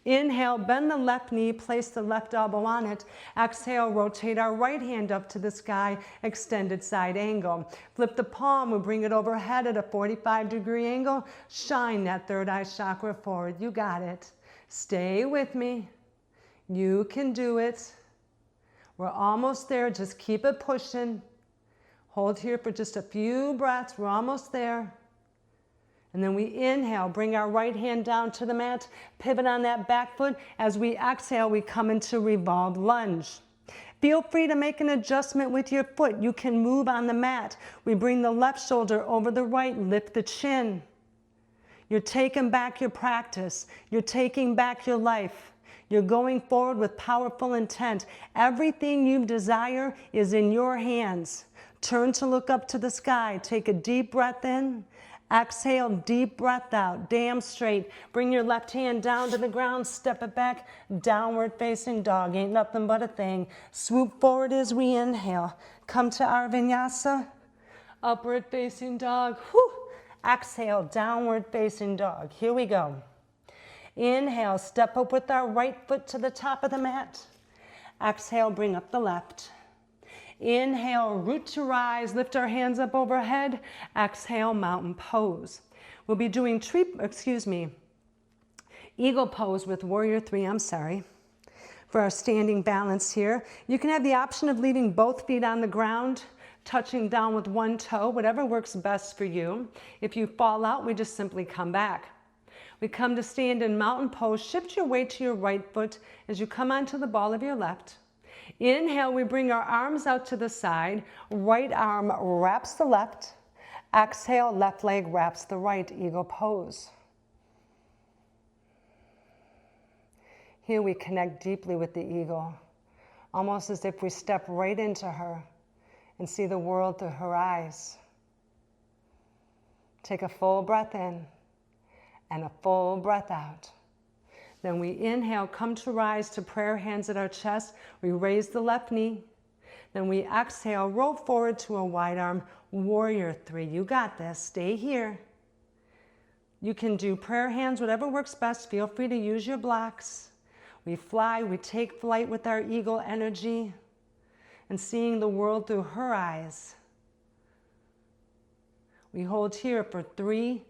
Inhale, bend the left knee, place the left elbow on it. Exhale, rotate our right hand up to the sky, extended side angle. Flip the palm, we bring it overhead at a 45-degree angle. Shine that third eye chakra forward. You got it. Stay with me. You can do it. We're almost there. Just keep it pushing. Hold here for just a few breaths. We're almost there. And then we inhale, bring our right hand down to the mat, pivot on that back foot. As we exhale, we come into revolved lunge. Feel free to make an adjustment with your foot. You can move on the mat. We bring the left shoulder over the right, lift the chin. You're taking back your practice. You're taking back your life. You're going forward with powerful intent. Everything you desire is in your hands. Turn to look up to the sky. Take a deep breath in. Exhale, deep breath out, damn straight. Bring your left hand down to the ground, step it back, downward facing dog. Ain't nothing but a thing. Swoop forward as we inhale. Come to our vinyasa, upward facing dog. Whew. Exhale, downward facing dog. Here we go. Inhale, step up with our right foot to the top of the mat. Exhale, bring up the left. Inhale, root to rise, lift our hands up overhead. Exhale, mountain pose. We'll be doing eagle pose with warrior three, for our standing balance here. You can have the option of leaving both feet on the ground, touching down with one toe, whatever works best for you. If you fall out, we just simply come back. We come to stand in mountain pose. Shift your weight to your right foot as you come onto the ball of your left. Inhale, we bring our arms out to the side. Right arm wraps the left. Exhale, left leg wraps the right, eagle pose. Here we connect deeply with the eagle, almost as if we step right into her and see the world through her eyes. Take a full breath in and a full breath out. Then we inhale, come to rise to prayer hands at our chest. We raise the left knee. Then we exhale, roll forward to a wide arm, warrior three. You got this. Stay here. You can do prayer hands, whatever works best. Feel free to use your blocks. We fly, we take flight with our eagle energy and seeing the world through her eyes. We hold here for 3,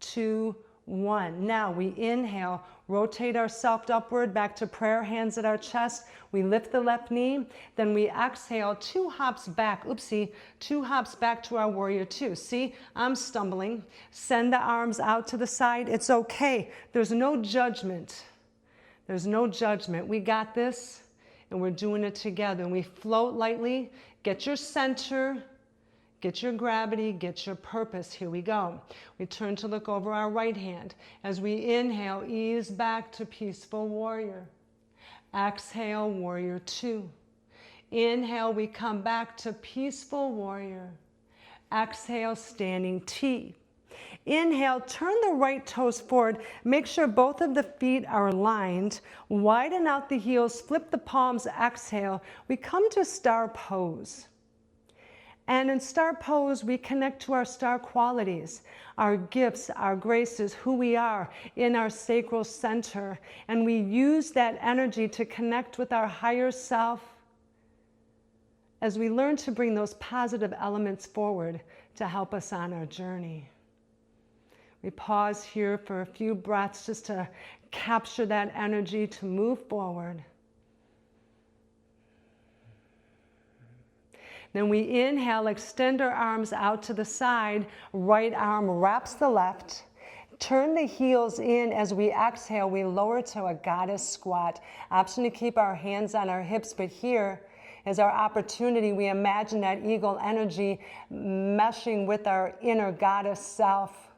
2, 1. Now we inhale, rotate ourselves upward back to prayer hands at our chest. We lift the left knee, then we exhale, 2 hops back. Oopsie, 2 hops back to our warrior 2. See, I'm stumbling. Send the arms out to the side. It's okay. There's no judgment. There's no judgment. We got this, and we're doing it together. And we float lightly. Get your center. Get your gravity, get your purpose. Here we go. We turn to look over our right hand. As we inhale, ease back to peaceful warrior. Exhale, warrior 2. Inhale, we come back to peaceful warrior. Exhale, standing T. Inhale, turn the right toes forward. Make sure both of the feet are aligned. Widen out the heels, flip the palms, exhale. We come to star pose. And in star pose, we connect to our star qualities, our gifts, our graces, who we are in our sacral center. And we use that energy to connect with our higher self as we learn to bring those positive elements forward to help us on our journey. We pause here for a few breaths just to capture that energy to move forward. Then we inhale, extend our arms out to the side. Right arm wraps the left. Turn the heels in. As we exhale, we lower to a goddess squat. Option to keep our hands on our hips, but here is our opportunity. We imagine that eagle energy meshing with our inner goddess self.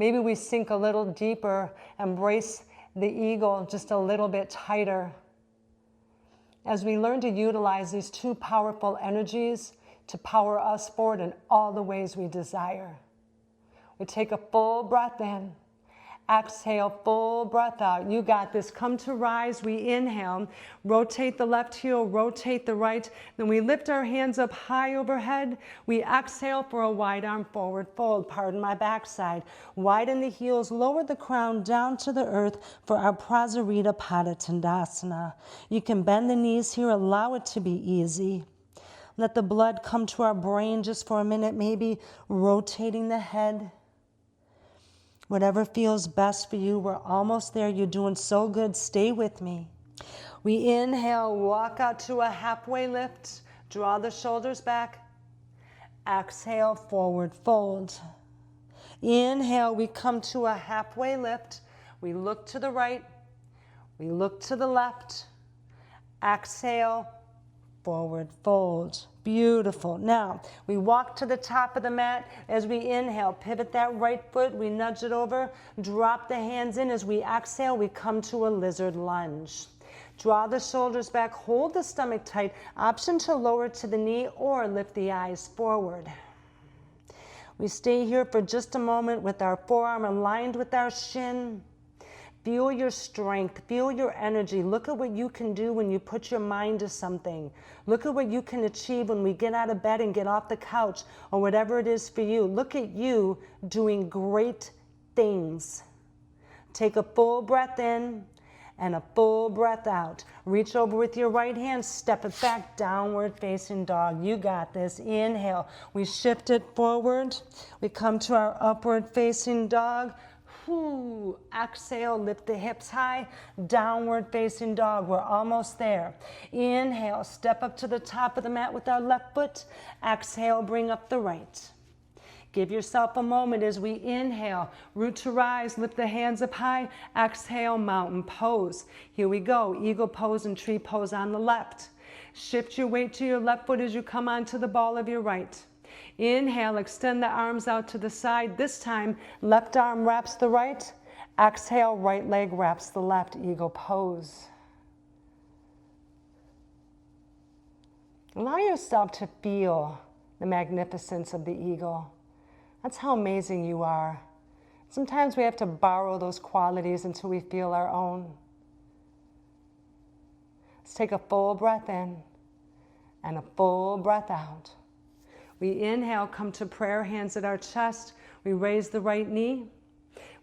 Maybe we sink a little deeper, embrace the eagle just a little bit tighter. As we learn to utilize these 2 powerful energies to power us forward in all the ways we desire. We take a full breath in, exhale, full breath out. You got this. Come to rise. We inhale, rotate the left heel, rotate the right. Then we lift our hands up high overhead. We exhale for a wide arm forward fold. Pardon my backside. Widen the heels, lower the crown down to the earth for our Prasarita Pada Tandasana. You can bend the knees here, allow it to be easy. Let the blood come to our brain just for a minute, maybe rotating the head. Whatever feels best for you. We're almost there. You're doing so good. Stay with me. We inhale, walk out to a halfway lift. Draw the shoulders back. Exhale, forward fold. Inhale, we come to a halfway lift. We look to the right. We look to the left. Exhale, forward fold. Beautiful. Now, we walk to the top of the mat. As we inhale, pivot that right foot. We nudge it over. Drop the hands in. As we exhale, we come to a lizard lunge. Draw the shoulders back. Hold the stomach tight. Option to lower to the knee or lift the eyes forward. We stay here for just a moment with our forearm aligned with our shin. Feel your strength, feel your energy. Look at what you can do when you put your mind to something. Look at what you can achieve when we get out of bed and get off the couch or whatever it is for you. Look at you doing great things. Take a full breath in and a full breath out. Reach over with your right hand, step it back, downward facing dog. You got this. Inhale. We shift it forward. We come to our upward facing dog. Exhale, lift the hips high, downward facing dog. We're almost there. Inhale, step up to the top of the mat with our left foot. Exhale, bring up the right. Give yourself a moment as we inhale, root to rise, lift the hands up high. Exhale, mountain pose. Here we go, eagle pose and tree pose on the left. Shift your weight to your left foot as you come onto the ball of your right. Inhale, extend the arms out to the side. This time, left arm wraps the right. Exhale, right leg wraps the left, eagle pose. Allow yourself to feel the magnificence of the eagle. That's how amazing you are. Sometimes we have to borrow those qualities until we feel our own. Let's take a full breath in and a full breath out. We inhale, come to prayer, hands at our chest. We raise the right knee.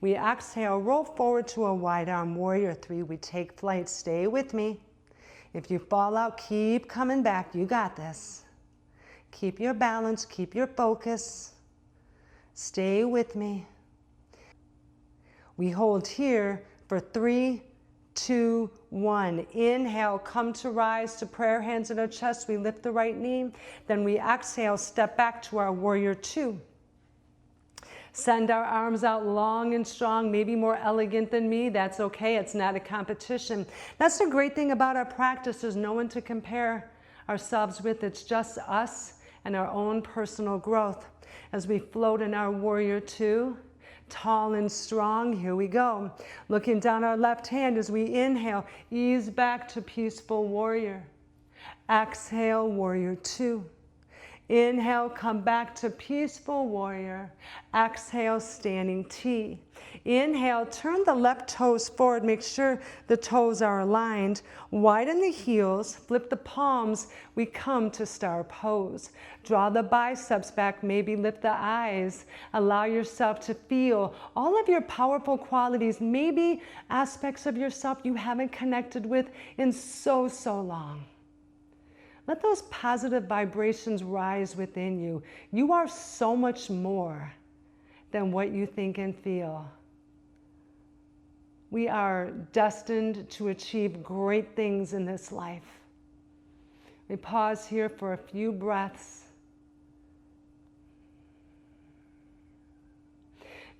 We exhale, roll forward to a wide arm warrior 3. We take flight. Stay with me. If you fall out, keep coming back. You got this. Keep your balance, keep your focus. Stay with me. We hold here for 3, 2, 1. Inhale, come to rise to prayer hands at our chest. We lift the right knee. Then we exhale, step back to our warrior 2. Send our arms out long and strong, maybe more elegant than me. That's okay. It's not a competition. That's the great thing about our practice. There's no one to compare ourselves with. It's just us and our own personal growth. As we float in our warrior 2, tall and strong, here we go. Looking down our left hand as we inhale, ease back to peaceful warrior. Exhale, warrior 2. Inhale, come back to peaceful warrior. Exhale, standing T. Inhale, turn the left toes forward. Make sure the toes are aligned. Widen the heels, flip the palms. We come to star pose. Draw the biceps back, maybe lift the eyes. Allow yourself to feel all of your powerful qualities, maybe aspects of yourself you haven't connected with in so long. Let those positive vibrations rise within you. You are so much more than what you think and feel. We are destined to achieve great things in this life. We pause here for a few breaths.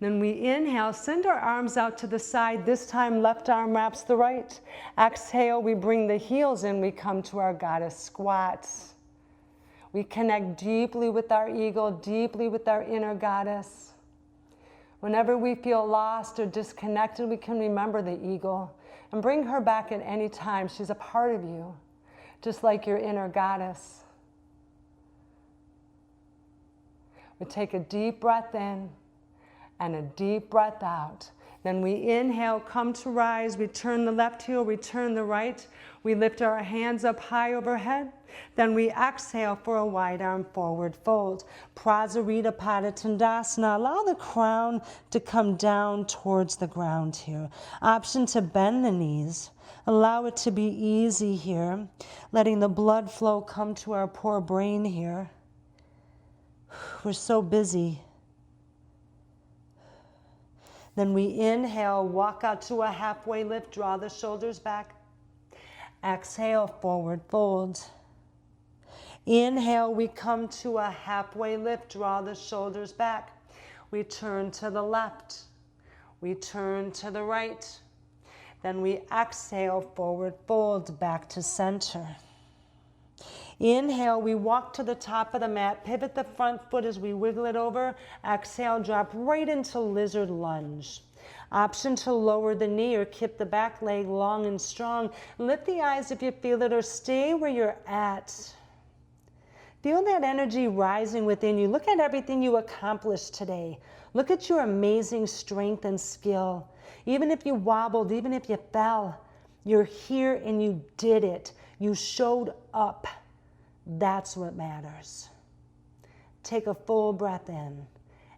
Then we inhale, send our arms out to the side. This time, left arm wraps the right. Exhale, we bring the heels in. We come to our goddess squats. We connect deeply with our ego, deeply with our inner goddess. Whenever we feel lost or disconnected, we can remember the ego and bring her back at any time. She's a part of you, just like your inner goddess. We take a deep breath in and a deep breath out. Then we inhale, come to rise. We turn the left heel, we turn the right. We lift our hands up high overhead. Then we exhale for a wide arm forward fold. Prasarita Padottanasana. Allow the crown to come down towards the ground here. Option to bend the knees. Allow it to be easy here. Letting the blood flow come to our poor brain here. We're so busy. Then we inhale, walk out to a halfway lift, draw the shoulders back. Exhale, forward fold. Inhale, we come to a halfway lift, draw the shoulders back. We turn to the left. We turn to the right. Then we exhale, forward fold, back to center. Inhale, we walk to the top of the mat, pivot the front foot as we wiggle it over. Exhale, drop right into lizard lunge. Option to lower the knee or keep the back leg long and strong. Lift the eyes if you feel it or stay where you're at. Feel that energy rising within you. Look at everything you accomplished today. Look at your amazing strength and skill. Even if you wobbled, even if you fell, you're here and you did it. You showed up. That's what matters. Take a full breath in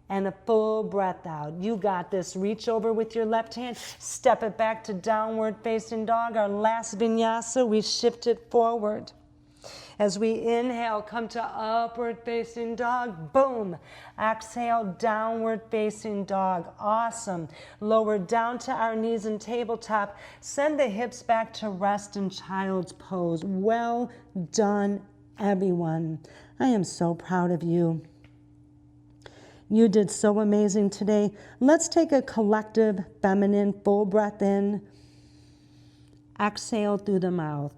and a full breath out. You got this. Reach over with your left hand. Step it back to downward facing dog. Our last vinyasa, we shift it forward. As we inhale, come to upward facing dog. Boom. Exhale, downward facing dog. Awesome. Lower down to our knees in tabletop. Send the hips back to rest in child's pose. Well done, everyone. I am so proud of you. You did so amazing today. Let's take a collective feminine full breath in. Exhale through the mouth.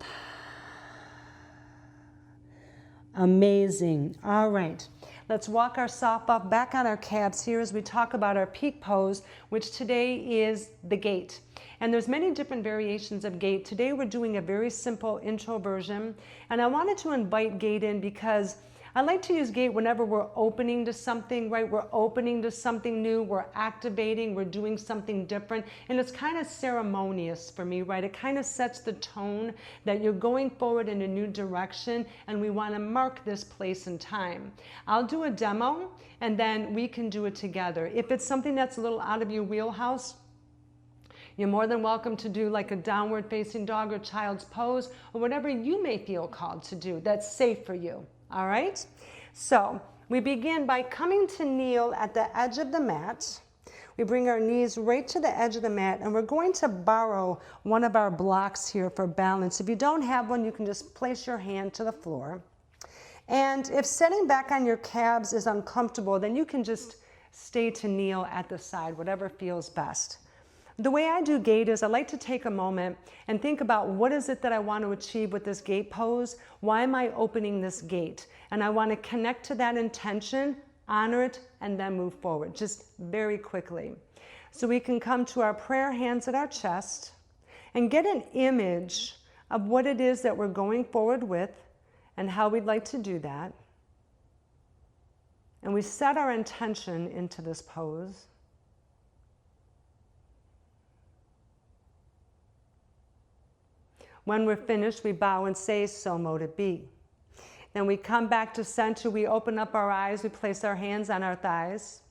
Amazing. All right. Let's walk our soft ball back on our calves here as we talk about our peak pose, which today is the gate. And there's many different variations of gate. Today we're doing a very simple intro version. And I wanted to invite gate in because I like to use gate whenever we're opening to something, right? We're opening to something new, we're activating, we're doing something different. And it's kind of ceremonious for me, right? It kind of sets the tone that you're going forward in a new direction and we want to mark this place and time. I'll do a demo and then we can do it together. If it's something that's a little out of your wheelhouse, you're more than welcome to do like a downward facing dog or child's pose or whatever you may feel called to do that's safe for you. All right, so we begin by coming to kneel at the edge of the mat. we bring our knees right to the edge of the mat, and we're going to borrow one of our blocks here for balance. If you don't have one, you can just place your hand to the floor. And if sitting back on your calves is uncomfortable, then you can just stay to kneel at the side, whatever feels best. The way I do gate is I like to take a moment and think about what is it that I want to achieve with this gate pose? Why am I opening this gate? And I want to connect to that intention, honor it, and then move forward, just very quickly. So we can come to our prayer hands at our chest and get an image of what it is that we're going forward with and how we'd like to do that. And we set our intention into this pose. When we're finished, we bow and say, so mote it be. Then we come back to center, we open up our eyes, we place our hands on our thighs.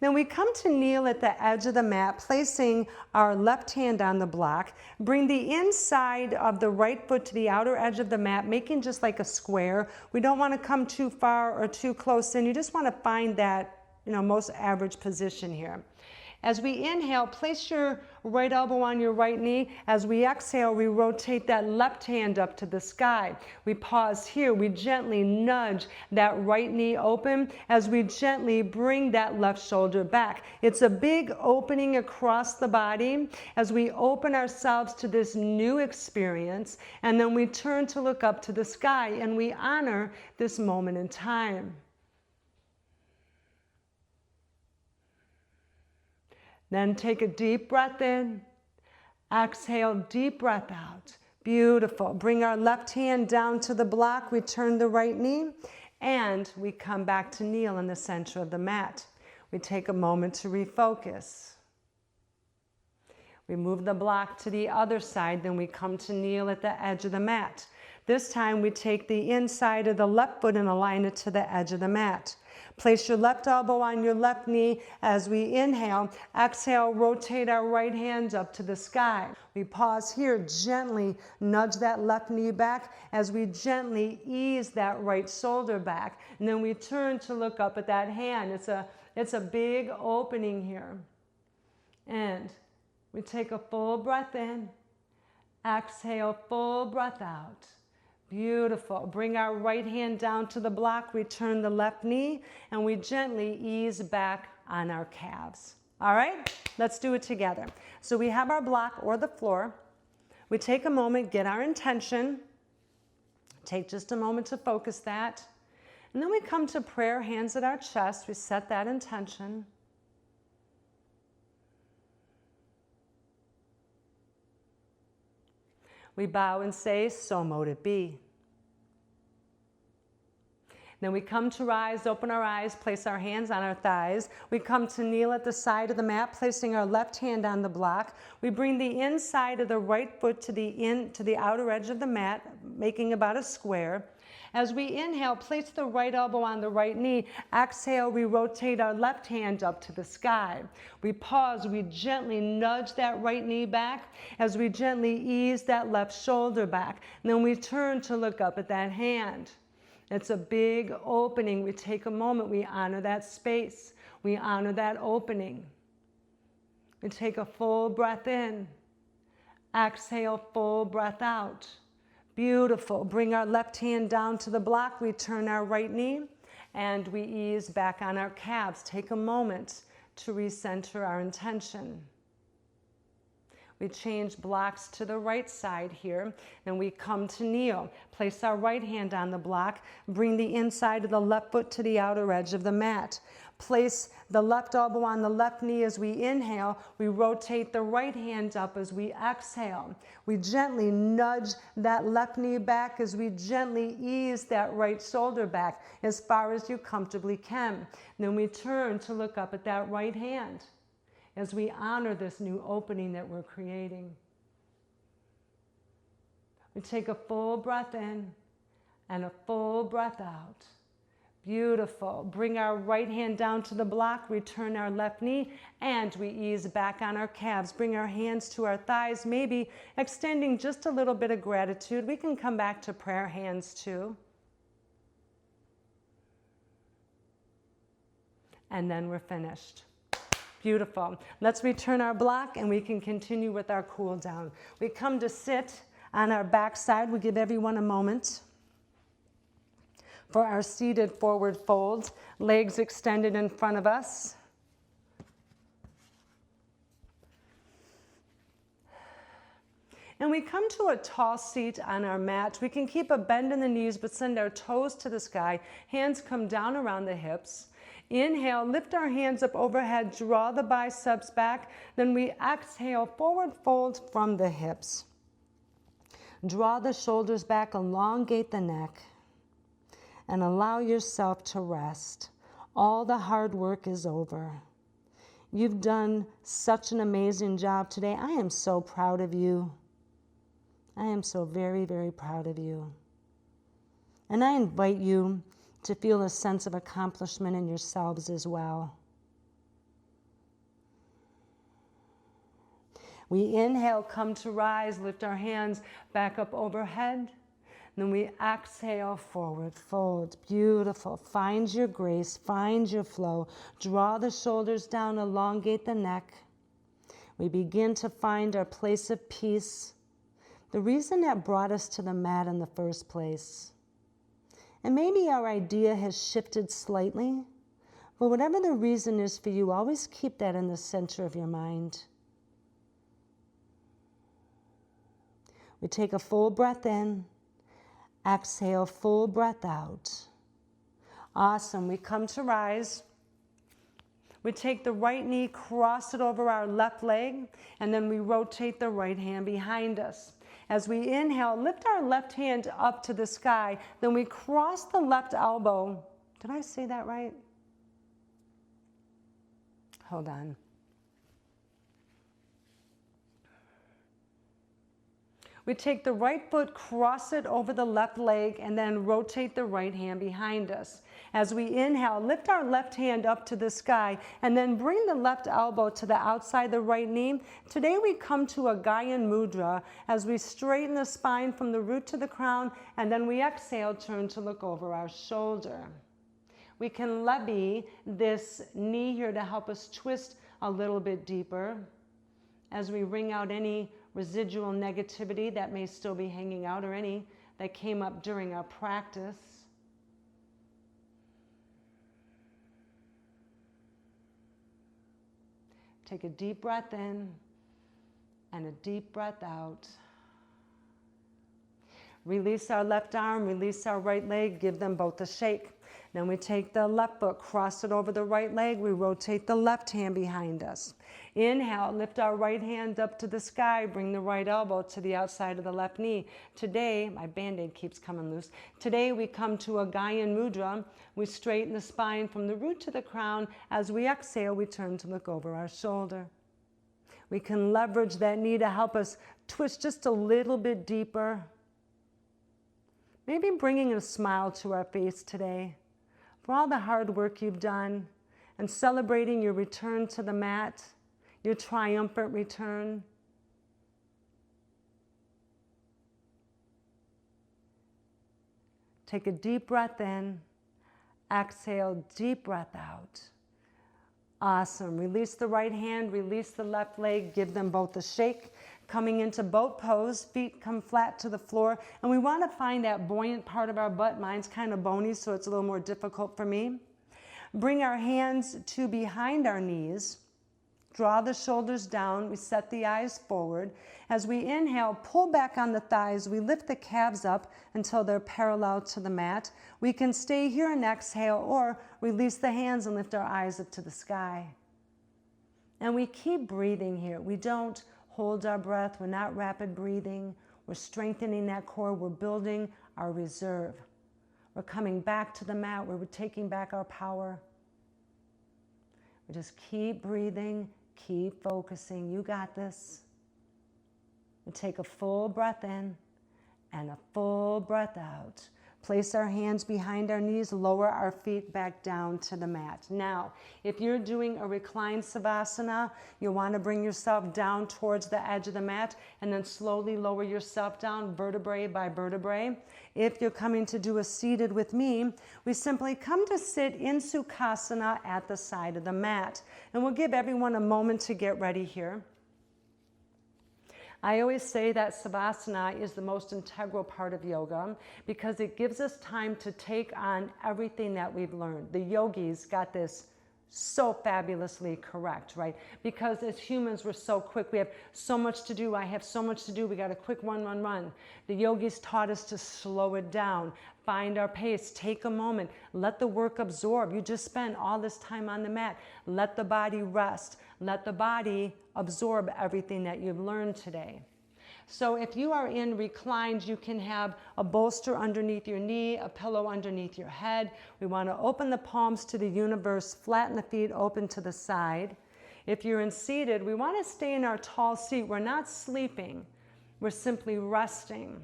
Then we come to kneel at the edge of the mat, placing our left hand on the block. Bring the inside of the right foot to the outer edge of the mat, making just like a square. We don't want to come too far or too close in. You just want to find that, most average position here. As we inhale, place your right elbow on your right knee. As we exhale, we rotate that left hand up to the sky. We pause here. We gently nudge that right knee open as we gently bring that left shoulder back. It's a big opening across the body as we open ourselves to this new experience, and then we turn to look up to the sky and we honor this moment in time. Then take a deep breath in, exhale, deep breath out. Beautiful. Bring our left hand down to the block, we turn the right knee, and we come back to kneel in the center of the mat. We take a moment to refocus. We move the block to the other side, then we come to kneel at the edge of the mat. This time we take the inside of the left foot and align it to the edge of the mat. Place your left elbow on your left knee as we inhale. Exhale, rotate our right hand up to the sky. We pause here, gently nudge that left knee back as we gently ease that right shoulder back. And then we turn to look up at that hand. It's a big opening here. And we take a full breath in. Exhale, full breath out. Beautiful. Bring our right hand down to the block, we turn the left knee, and we gently ease back on our calves. All right, let's do it together. So we have our block or the floor. We take a moment, get our intention. Take just a moment to focus that. And then we come to prayer, hands at our chest. We set that intention. We bow and say, so mote it be. Then we come to rise, open our eyes, place our hands on our thighs. We come to kneel at the side of the mat, placing our left hand on the block. We bring the inside of the right foot to the outer edge of the mat, making about a square. As we inhale, place the right elbow on the right knee. Exhale, we rotate our left hand up to the sky. We pause, we gently nudge that right knee back as we gently ease that left shoulder back. And then we turn to look up at that hand. It's a big opening. We take a moment, we honor that space. We honor that opening. We take a full breath in. Exhale, full breath out. Beautiful. Bring our left hand down to the block. We turn our right knee and we ease back on our calves. Take a moment to recenter our intention. We change blocks to the right side here, and we come to kneel. Place our right hand on the block. Bring the inside of the left foot to the outer edge of the mat. Place the left elbow on the left knee as we inhale. We rotate the right hand up as we exhale. We gently nudge that left knee back as we gently ease that right shoulder back as far as you comfortably can. And then we turn to look up at that right hand as we honor this new opening that we're creating. We take a full breath in and a full breath out. Beautiful. Bring our right hand down to the block, return our left knee, and we ease back on our calves. Bring our hands to our thighs, maybe extending just a little bit of gratitude. We can come back to prayer hands too. And then we're finished. Beautiful. Let's return our block and we can continue with our cool down. We come to sit on our back side. We give everyone a moment for our seated forward fold, legs extended in front of us. And we come to a tall seat on our mat. We can keep a bend in the knees, but send our toes to the sky. Hands come down around the hips. Inhale, lift our hands up overhead, draw the biceps back. Then we exhale, forward fold from the hips. Draw the shoulders back, elongate the neck, and allow yourself to rest. All the hard work is over. You've done such an amazing job today. I am so proud of you. I am so very, very proud of you. And I invite you to feel a sense of accomplishment in yourselves as well. We inhale, come to rise, lift our hands back up overhead. Then we exhale, forward fold. Beautiful. Find your grace, find your flow. Draw the shoulders down, elongate the neck. We begin to find our place of peace. The reason that brought us to the mat in the first place. And maybe our idea has shifted slightly, but whatever the reason is for you, always keep that in the center of your mind. We take a full breath in, exhale, full breath out. Awesome. We come to rise. We take the right knee, cross it over our left leg, and then we rotate the right hand behind us. As we inhale, lift our left hand up to the sky. Then we cross the left elbow. Did I say that right? Hold on. We take the right foot, cross it over the left leg, and then rotate the right hand behind us. As we inhale, lift our left hand up to the sky, and then bring the left elbow to the outside the right knee. Today we come to a Gyan Mudra as we straighten the spine from the root to the crown, and then we exhale, turn to look over our shoulder. We can levy this knee here to help us twist a little bit deeper as we wring out any residual negativity that may still be hanging out or any that came up during our practice. Take a deep breath in and a deep breath out. Release our left arm, release our right leg, give them both a shake. Then we take the left foot, cross it over the right leg, we rotate the left hand behind us. Inhale, lift our right hand up to the sky, bring the right elbow to the outside of the left knee. Today, my Band-Aid keeps coming loose. Today we come to a Gyan Mudra. We straighten the spine from the root to the crown. As we exhale, we turn to look over our shoulder. We can leverage that knee to help us twist just a little bit deeper. Maybe bringing a smile to our face today for all the hard work you've done and celebrating your return to the mat, your triumphant return. Take a deep breath in, exhale, deep breath out. Awesome. Release the right hand, release the left leg, give them both a shake. Coming into boat pose, feet come flat to the floor, and we want to find that buoyant part of our butt. Mine's kind of bony, so it's a little more difficult for me. Bring our hands to behind our knees. Draw the shoulders down. We set the eyes forward. As we inhale, pull back on the thighs. We lift the calves up until they're parallel to the mat. We can stay here and exhale, or release the hands and lift our eyes up to the sky. And we keep breathing here. We don't hold our breath. We're not rapid breathing. We're strengthening that core. We're building our reserve. We're coming back to the mat where we're taking back our power. We just keep breathing, keep focusing. You got this. We take a full breath in and a full breath out. Place our hands behind our knees, lower our feet back down to the mat. Now, if you're doing a reclined savasana, you want to bring yourself down towards the edge of the mat and then slowly lower yourself down vertebrae by vertebrae. If you're coming to do a seated with me, we simply come to sit in Sukhasana at the side of the mat. And we'll give everyone a moment to get ready here. I always say that savasana is the most integral part of yoga because it gives us time to take on everything that we've learned. The yogis got this so fabulously correct, right? Because as humans, we're so quick. We have so much to do. I have so much to do. We got a quick run. The yogis taught us to slow it down, find our pace, take a moment, let the work absorb. You just spent all this time on the mat. Let the body rest. Let the body absorb everything that you've learned today. So if you are in reclined, you can have a bolster underneath your knee, a pillow underneath your head. We want to open the palms to the universe, flatten the feet open to the side. If you're in seated, we want to stay in our tall seat. We're not sleeping. We're simply resting.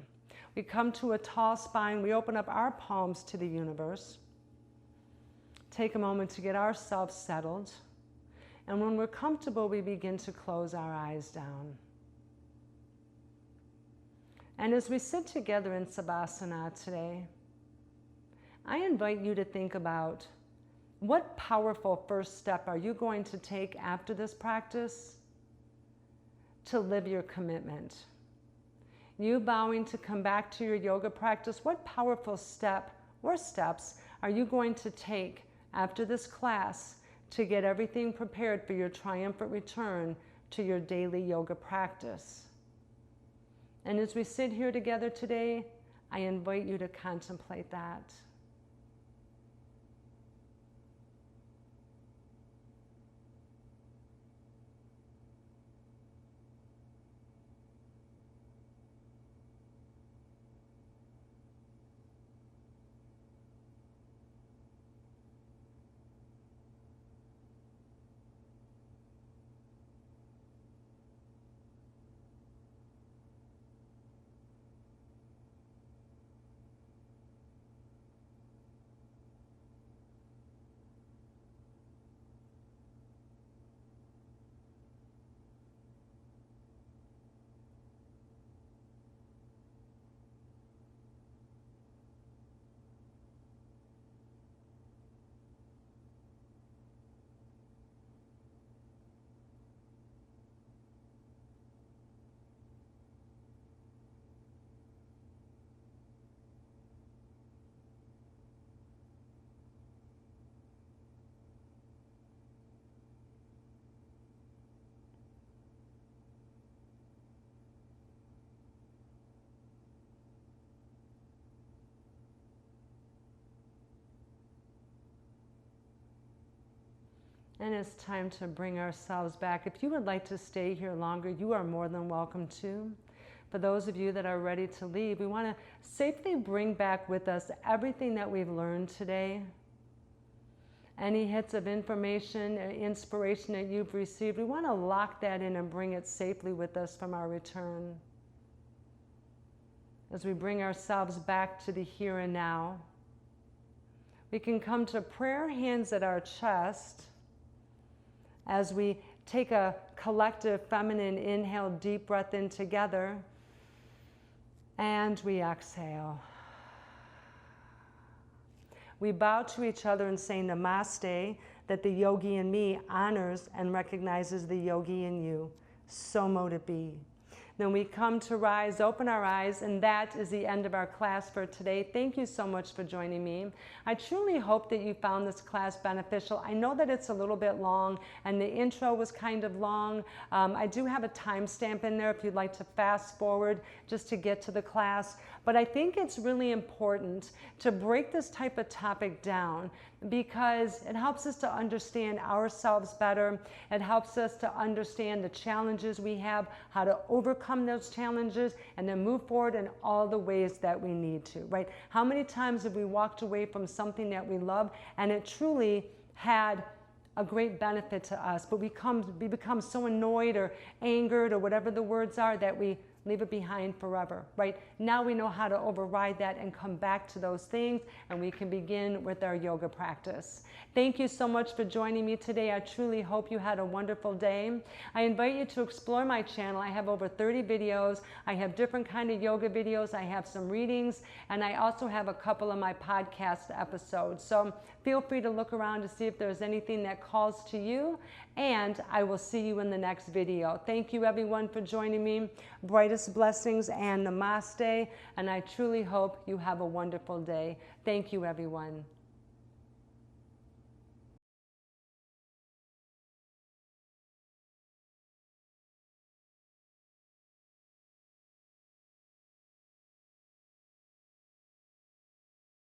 We come to a tall spine. We open up our palms to the universe. Take a moment to get ourselves settled. And when we're comfortable, we begin to close our eyes down. And as we sit together in Savasana today, I invite you to think about what powerful first step are you going to take after this practice to live your commitment. You vowing to come back to your yoga practice, what powerful step or steps are you going to take after this class to get everything prepared for your triumphant return to your daily yoga practice? And as we sit here together today, I invite you to contemplate that. And it's time to bring ourselves back. If you would like to stay here longer, you are more than welcome to. For those of you that are ready to leave, we want to safely bring back with us everything that we've learned today. Any hits of information or inspiration that you've received, we want to lock that in and bring it safely with us from our return. As we bring ourselves back to the here and now, we can come to prayer hands at our chest as we take a collective feminine inhale, deep breath in together, and we exhale. We bow to each other and say namaste, that the yogi in me honors and recognizes the yogi in you. So mote it be. Then we come to rise, open our eyes, and that is the end of our class for today. Thank you so much for joining me. I truly hope that you found this class beneficial. I know that it's a little bit long, and the intro was kind of long. I do have a timestamp in there if you'd like to fast forward just to get to the class. But I think it's really important to break this type of topic down because it helps us to understand ourselves better. It helps us to understand the challenges we have, how to overcome those challenges, and then move forward in all the ways that we need to, right? How many times have we walked away from something that we love and it truly had a great benefit to us, but we become so annoyed or angered or whatever the words are that we leave it behind forever, right? Now we know how to override that and come back to those things, and we can begin with our yoga practice. Thank you so much for joining me today. I truly hope you had a wonderful day. I invite you to explore my channel. I have over 30 videos. I have different kind of yoga videos. I have some readings, and I also have a couple of my podcast episodes. So feel free to look around to see if there's anything that calls to you, and I will see you in the next video. Thank you everyone for joining me. Brightest blessings and namaste, and I truly hope you have a wonderful day. Thank you everyone.